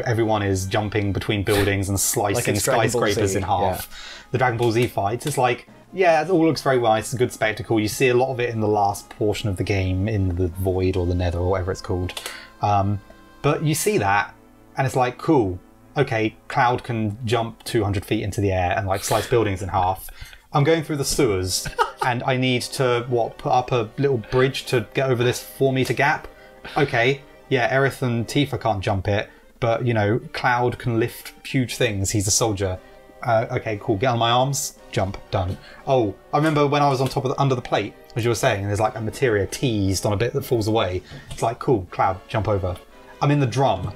everyone is jumping between buildings and slicing skyscrapers in half. Yeah. The Dragon Ball Z fights, it's it all looks very well. It's a good spectacle. You see a lot of it in the last portion of the game, in the Void or the Nether or whatever it's called. But you see that, and it's cool. Okay, Cloud can jump 200 feet into the air and slice buildings in half. I'm going through the sewers, and I need to, put up a little bridge to get over this 4-meter gap? Okay, yeah, Aerith and Tifa can't jump it, but, Cloud can lift huge things. He's a soldier. Okay, cool, get on my arms, jump, done. Oh, I remember when I was on top of under the plate, as you were saying, there's a materia teased on a bit that falls away. It's cool, Cloud, jump over. I'm in the drum.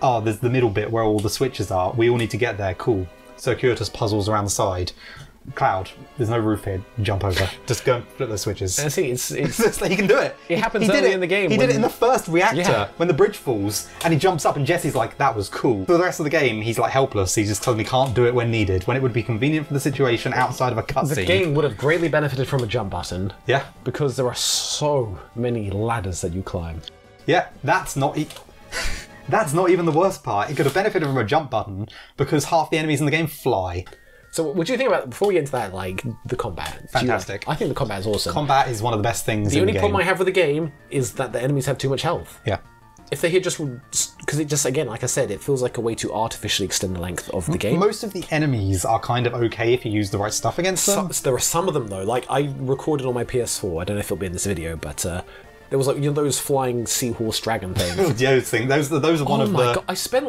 Oh, there's the middle bit where all the switches are. We all need to get there, cool. Circuitous puzzles around the side. Cloud, there's no roof here. Jump over. Just go and flip those switches. I see. It's he can do it. It happens early in the game. He did it in the first reactor when the bridge falls, and he jumps up, and Jesse's that was cool. For the rest of the game, he's helpless. He just suddenly can't do it when needed, when it would be convenient for the situation outside of a cutscene. The game would have greatly benefited from a jump button. Yeah, because there are so many ladders that you climb. Yeah, that's not even the worst part. It could have benefited from a jump button because half the enemies in the game fly. So what do you think about, before we get into that, the combat? Fantastic. I think the combat is awesome. Combat is one of the best things in the game. The only problem I have with the game is that the enemies have too much health. Yeah. If they had because it just, again, like I said, it feels like a way to artificially extend the length of the game. Most of the enemies are kind of okay if you use the right stuff against them. There are some of them, though. I recorded on my PS4, I don't know if it'll be in this video, but there was those flying seahorse dragon things. Those are one of the... Oh my god, I spent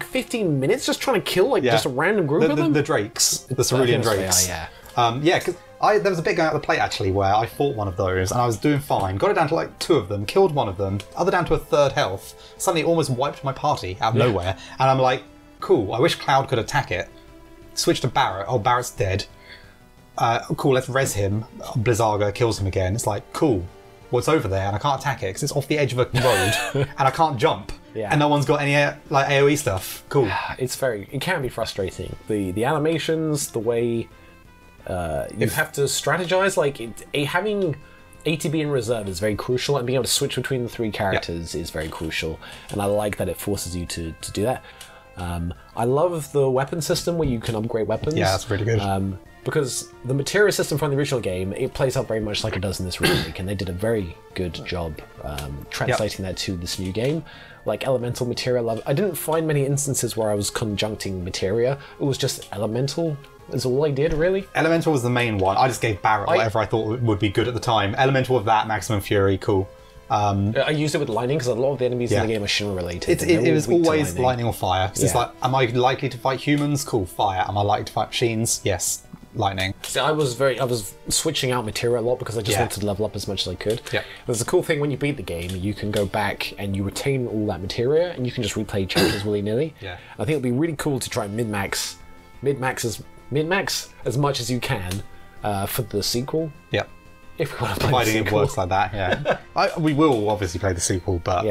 15 minutes just trying to kill just a random group of them. The drakes, the Cerulean drakes. Because there was a bit going out of the plate actually where I fought one of those and I was doing fine. Got it down to 2 of them, killed one of them, other down to a 3rd health. Suddenly it almost wiped my party out of nowhere. And I'm cool, I wish Cloud could attack it. Switch to Barret. Oh, Barret's dead. Cool, let's res him. Blizzaga kills him again. It's cool. What's over there, and I can't attack it because it's off the edge of a road, and I can't jump, and no one's got any AOE stuff. Cool. It can be frustrating. The animations, the way you have to strategize, having ATB in reserve is very crucial, and being able to switch between the 3 characters is very crucial, and I like that it forces you to do that. I love the weapon system where you can upgrade weapons. Yeah, that's pretty good. Because the materia system from the original game, it plays out very much like it does in this remake, and they did a very good job translating that to this new game. Elemental materia, I didn't find many instances where I was conjuncting materia. It was just elemental is all I did, really. Elemental was the main one. I just gave Barret whatever I thought would be good at the time. Elemental of that, Maximum Fury, cool. I used it with lightning because a lot of the enemies in the game are Shinra related. It was always lightning or fire. It's am I likely to fight humans? Cool, fire. Am I likely to fight machines? Yes. Lightning. See, I was switching out materia a lot because I just wanted to level up as much as I could. Yeah. There's a cool thing when you beat the game, you can go back and you retain all that materia and you can just replay chapters willy-nilly. Yeah. I think it'd be really cool to try min-max as much as you can for the sequel. Yeah. If we want to play Providing the sequel. it works like that, yeah. We will obviously play the sequel, but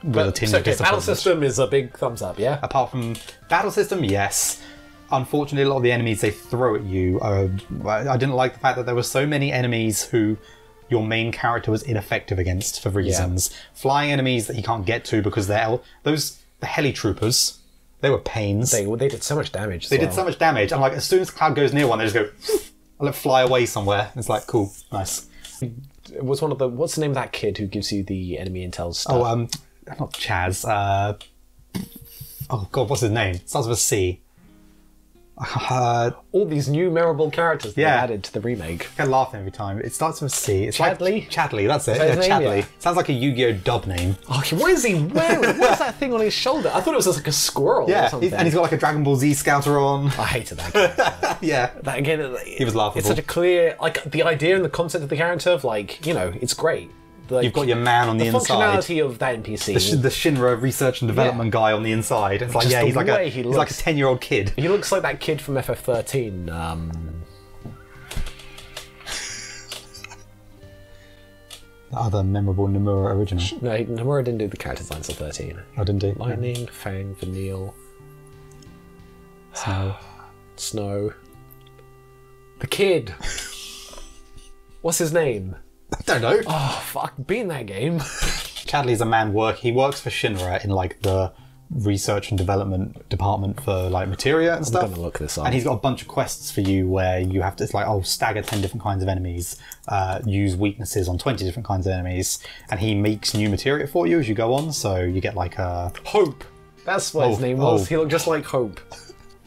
with a tinge of disappointment. Battle system is a big thumbs up, yeah? Apart from battle system, yes. Unfortunately, a lot of the enemies they throw at you, I didn't like the fact that there were so many enemies who your main character was ineffective against for reasons. Yeah. Flying enemies that you can't get to because the heli troopers, they were pains. They did so much damage. They did so much damage, and as soon as Cloud goes near one, they just go, I'll let it fly away somewhere. It's cool, nice. It was what's the name of that kid who gives you the enemy intel stuff? Oh, not Chaz. Oh god, what's his name? Starts with a C. All these new memorable characters that Yeah. they added to the remake. I laugh every time. It starts with a C. It's Chadley? like Chadley. That's it. that his Yeah, name? Chadley. Yeah. Sounds like a Yu-Gi-Oh dub name. Okay, what is he wearing? What is that thing on his shoulder? I thought it was just like a squirrel or Yeah, something. and he's got like a Dragon Ball Z Scouter on. I hated that character. Yeah, That again, he was laughable. It's such a clear, like the idea and the concept of the character of like, you know, it's great. Like, You've got your man on the inside. functionality of that NPC. The Shinra research and development guy on the inside. It's like, Just yeah, the he's like way a he he's like a looks. 10-year-old kid. He looks like that kid from FF13. The other memorable Nomura original. No, Nomura didn't do the character designs of 13. I didn't do. Lightning, Fang, Vanille, Snow. Snow. The kid. What's his name? I don't know. Oh, fuck, be in that game. Chadley's a man he works for Shinra in like the research and development department for like materia and stuff. I'm gonna look this up. And he's got a bunch of quests for you where you have to, it's like, stagger 10 different kinds of enemies, use weaknesses on 20 different kinds of enemies, and he makes new materia for you as you go on, so you get like a... Hope. That's what his name was. oh. He looked just like Hope.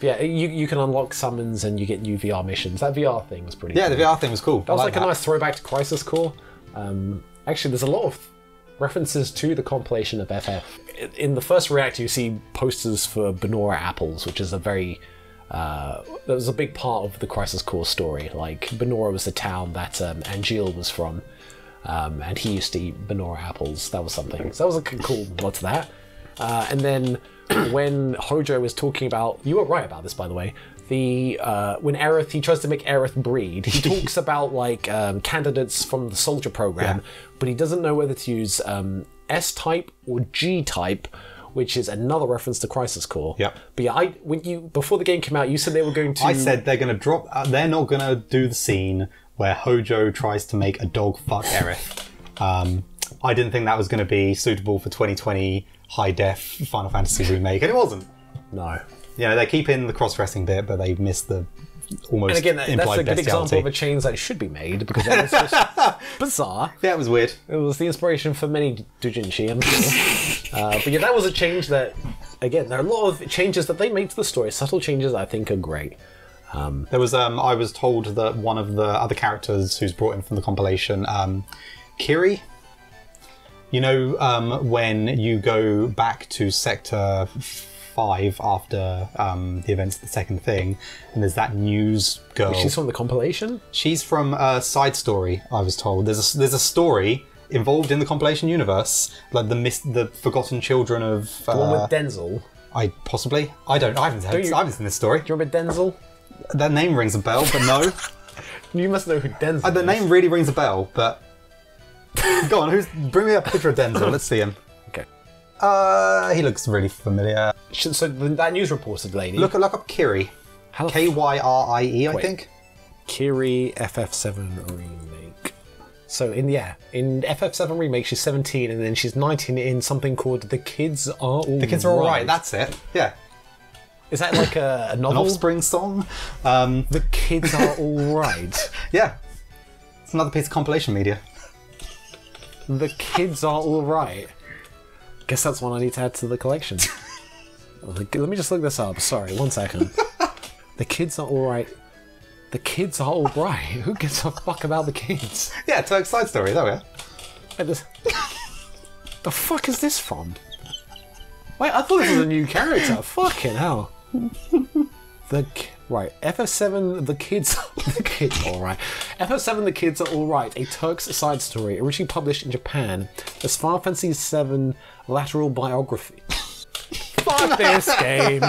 Yeah, you can unlock summons and you get new VR missions. That VR thing was pretty Yeah, cool. the VR thing was cool. That was like a nice throwback to Crisis Core. Actually, there's a lot of references to the compilation of FF. In the first reactor, you see posters for Benora apples, which is a very... that was a big part of the Crisis Core story. Like, Benora was the town that Angeal was from, and he used to eat Benora apples. That was something. So that was a cool lot to that. And then when Hojo was talking about... You were right about this, by the way. When Aerith, he tries to make Aerith breed, he talks about like candidates from the soldier program, but he doesn't know whether to use S-type or G-type, which is another reference to Crisis Core. Yep. But yeah, before the game came out, you said they were going to... I said they're going to drop... they're not going to do the scene where Hojo tries to make a dog fuck Aerith. I didn't think that was going to be suitable for 2020 high-def Final Fantasy Remake, and it wasn't. No. You know, they keep in the cross-dressing bit, but they missed the almost And again, that's implied a good example bestiality. of a change that should be made, because that was just bizarre. Yeah, it was weird. It was the inspiration for many doujinshi, I'm sure. But yeah, that was a change that, again, there are a lot of changes that they made to the story, subtle changes that I think are great. There was, I was told that one of the other characters who's brought in from the compilation, Kiri, you know, when you go back to Sector 5 after the events of the second thing, and there's that news girl. She's from the compilation? She's from a side story, I was told. There's a story involved in the compilation universe, like the forgotten children of... The one with Denzel. I haven't seen this story. Do you remember Denzel? That name rings a bell, but no. You must know who Denzel The is. name really rings a bell, but... Go on, bring me a picture of Denzel, let's see him. Okay. He looks really familiar. So that news reporter lady... Look up Kiri. How the Kyrie, I Wait. think. Kiri FF7 Remake. So in FF7 Remake, she's 17, and then she's 19 in something called The Kids Are All The kids are alright, that's it. Yeah. Is that like a An novel? Offspring song. The Kids Are Alright. Yeah. It's another piece of compilation media. The Kids Are Alright. Guess that's one I need to add to the collection. Let me just look this up. Sorry, 1 second. The Kids Are Alright. The Kids Are Alright? Who gives a fuck about the kids? Yeah, Turk's side story, there we are. Wait, the fuck is this from? Wait, I thought this was a new character. Fucking hell. Right, FF7, the kids alright. FF7, the kids are alright. A Turk's side story, originally published in Japan as Final Fantasy VII Lateral Biography. Fuck this game.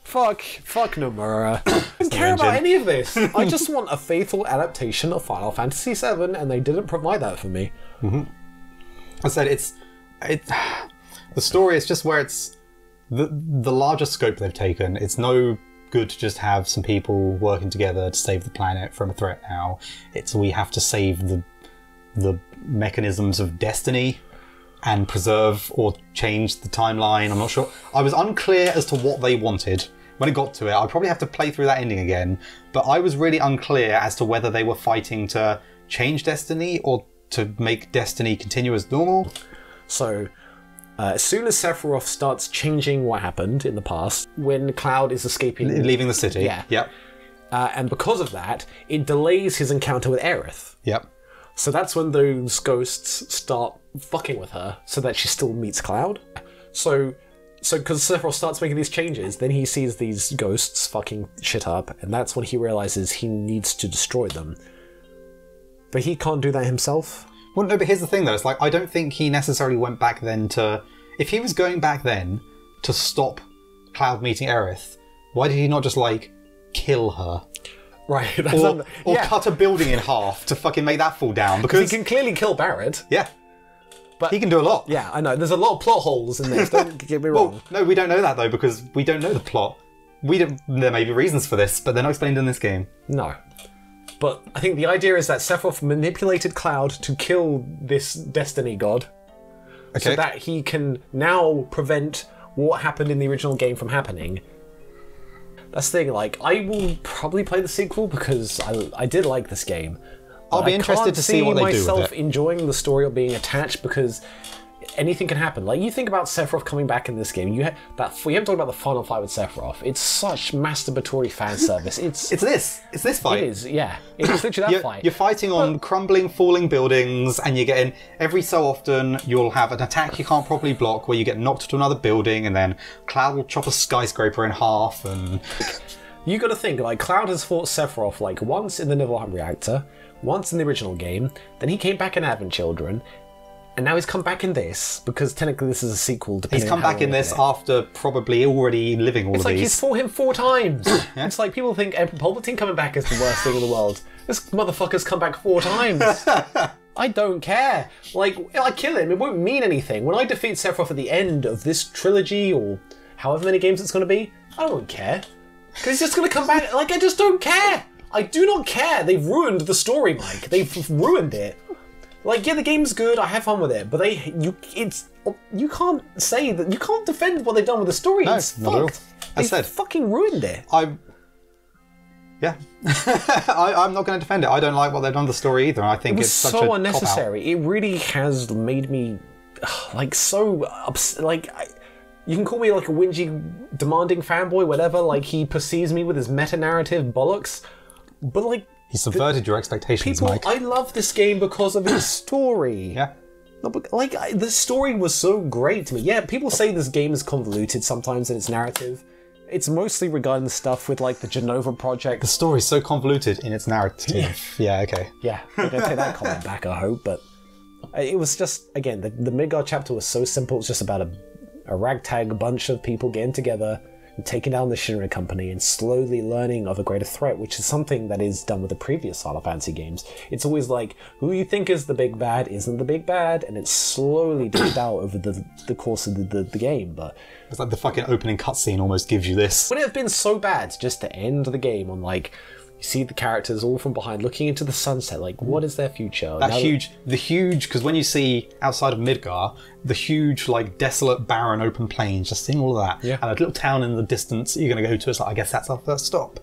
Fuck Nomura. I don't care about any of this. I just want a faithful adaptation of Final Fantasy VII, and they didn't provide that for me. I said the story is just where it's the larger scope they've taken. It's no good to just have some people working together to save the planet from a threat now. We have to save the mechanisms of destiny and preserve or change the timeline. I'm not sure. I was unclear as to what they wanted. When it got to it, I'd probably have to play through that ending again, but I was really unclear as to whether they were fighting to change destiny or to make destiny continue as normal. So, As soon as Sephiroth starts changing what happened in the past, when Cloud is escaping... Leaving the city. Yeah. Yep. And because of that, it delays his encounter with Aerith. Yep. So that's when those ghosts start fucking with her, so that she still meets Cloud. So because Sephiroth starts making these changes, then he sees these ghosts fucking shit up, and that's when he realizes he needs to destroy them. But he can't do that himself. Well, no, but here's the thing, though. It's like, I don't think he necessarily went back then to... If he was going back then to stop Cloud meeting Aerith, why did he not just, like, kill her? Right. Or cut a building in half to fucking make that fall down? Because he can clearly kill Barrett. Yeah. But he can do a lot. Yeah, I know. There's a lot of plot holes in this, don't get me wrong. Well, no, we don't know that, though, because we don't know the plot. There may be reasons for this, but they're not explained in this game. No. But I think the idea is that Sephiroth manipulated Cloud to kill this Destiny God, so that he can now prevent what happened in the original game from happening. That's the thing, like, I will probably play the sequel because I did like this game. I'll be interested to see what they do with it. I can't see myself enjoying the story or being attached because anything can happen. Like, you think about Sephiroth coming back in this game. We haven't talked about the final fight with Sephiroth. It's such masturbatory fan service. It's this fight. It is, yeah. It's literally that fight. You're fighting on crumbling, falling buildings, and you're getting, every so often, you'll have an attack you can't properly block where you get knocked to another building, and then Cloud will chop a skyscraper in half, and... You gotta think, like, Cloud has fought Sephiroth, like, once in the Nibelheim Reactor, once in the original game, then he came back in Advent Children, and now he's come back in this, because technically this is a sequel. He's come back in this after probably already living all of these. It's like he's fought him 4 times. Yeah. It's like people think Emperor Palpatine coming back is the worst thing in the world. This motherfucker's come back 4 times. I don't care. Like, I kill him, it won't mean anything. When I defeat Sephiroth at the end of this trilogy, or however many games it's going to be, I don't care. Because he's just going to come back. Like, I just don't care. I do not care. They've ruined the story, Mike. They've ruined it. Like, yeah, the game's good, I have fun with it, but you can't say that, you can't defend what they've done with the story. No, it's fucked. They fucking ruined it. I'm not going to defend it. I don't like what they've done with the story either, and I think it's such so a unnecessary. cop-out. It really has made me, like, so like, you can call me like a whingy, demanding fanboy, whatever, like, he perceives me with his meta-narrative bollocks, but like, he subverted your expectations, Mike. I love this game because of its story. Yeah. Like, the story was so great to me. Yeah, people say this game is convoluted sometimes in its narrative. It's mostly regarding stuff with, like, the Genova Project. The story's so convoluted in its narrative. Yeah, okay. Yeah, I'm going to take that comment back, I hope, but it was just, again, the Midgard chapter was so simple. It's just about a ragtag bunch of people getting together and taking down the Shinra company and slowly learning of a greater threat, which is something that is done with the previous Final Fantasy games. It's always like, who you think is the big bad isn't the big bad, and it's slowly dished out over the course of the game, but... It's like the fucking opening cutscene almost gives you this. Would it have been so bad just to end the game on, like, you see the characters all from behind looking into the sunset, like, what is their future? The huge, because when you see outside of Midgar, the huge, like, desolate, barren, open plains, just seeing all of that, yeah. And a little town in the distance that you're going to go to, it's like, I guess that's our first stop.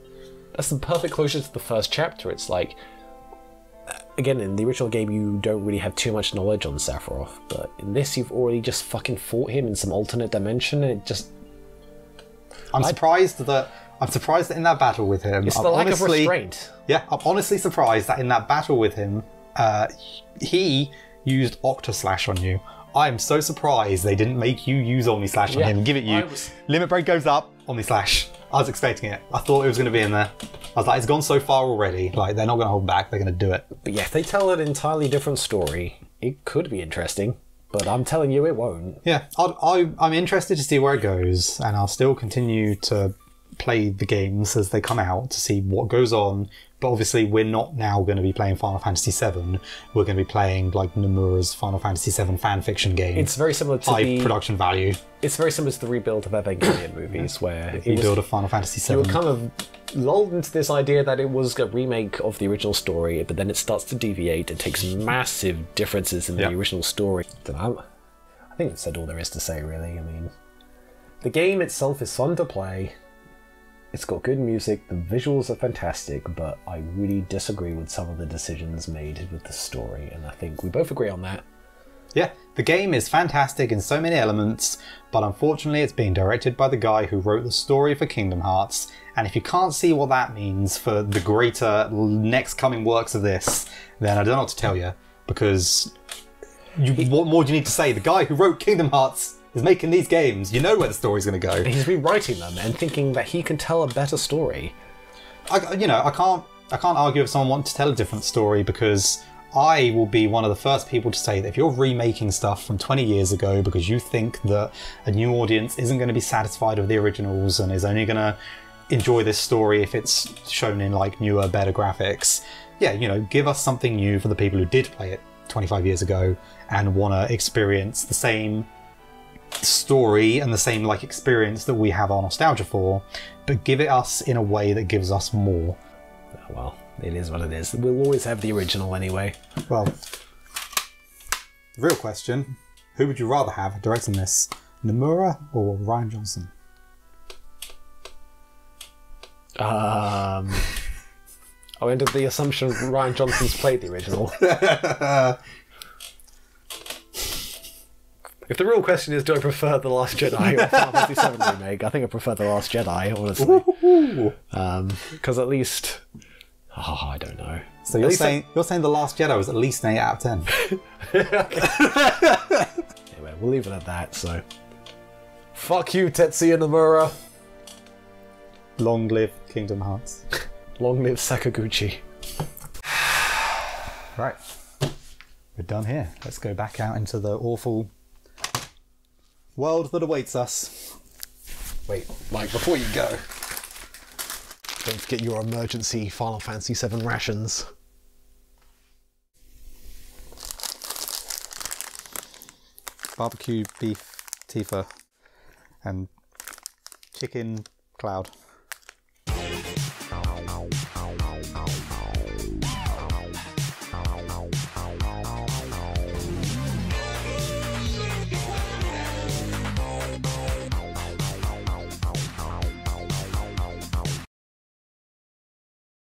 That's the perfect closure to the first chapter. It's like, again, in the original game, you don't really have too much knowledge on Sephiroth, but in this, you've already just fucking fought him in some alternate dimension, and it just... I'm surprised that in that battle with him... It's the lack of restraint. Yeah, I'm honestly surprised that in that battle with him, he used Octoslash on you. I'm so surprised they didn't make you use Omnislash on him and give it you. Limit break goes up, Omnislash. I was expecting it. I thought it was going to be in there. I was like, it's gone so far already. Like, they're not going to hold back. They're going to do it. But yeah, if they tell an entirely different story, it could be interesting. But I'm telling you, it won't. Yeah, I'm interested to see where it goes, and I'll still continue to play the games as they come out to see what goes on. But obviously, we're not now going to be playing Final Fantasy VII. We're going to be playing, like, Nomura's Final Fantasy VII fan fiction game. It's very similar to high production value. It's very similar to the rebuild of Evangelion movies, where the rebuild of Final Fantasy VII. You were kind of lulled into this idea that it was a remake of the original story, but then it starts to deviate and takes massive differences in the original story. I think I've said all there is to say, really. I mean, the game itself is fun to play. It's got good music, the visuals are fantastic, but I really disagree with some of the decisions made with the story, and I think we both agree on that. Yeah, The game is fantastic in so many elements, but unfortunately it's being directed by the guy who wrote the story for Kingdom Hearts, and if you can't see what that means for the greater next coming works of this, then I don't know what to tell you, because what more do you need to say? The guy who wrote Kingdom Hearts is making these games. You know where the story's going to go. He's rewriting them and thinking that he can tell a better story. I can't argue if someone wants to tell a different story, because I will be one of the first people to say that if you're remaking stuff from 20 years ago because you think that a new audience isn't going to be satisfied with the originals and is only going to enjoy this story if it's shown in like newer, better graphics, yeah, give us something new for the people who did play it 25 years ago and want to experience the same story and the same like experience that we have our nostalgia for, but give it us in a way that gives us more. Oh, well, it is what it is. We'll always have the original anyway. Well, real question, who would you rather have directing this, Nomura or Ryan Johnson? I went with the assumption Ryan Johnson's played the original. If the real question is, do I prefer The Last Jedi or Final Fantasy VII Remake, I think I prefer The Last Jedi, honestly. Because at least... Oh, I don't know. So you're saying The Last Jedi was at least an 8 out of 10? Anyway, we'll leave it at that, so... Fuck you, Tetsuya Nomura. Long live Kingdom Hearts. Long live Sakaguchi. Right. We're done here. Let's go back out into the awful world that awaits us. Wait, Mike, before you go, don't forget your emergency Final Fantasy VII rations. barbecue beef Tifa and chicken cloud.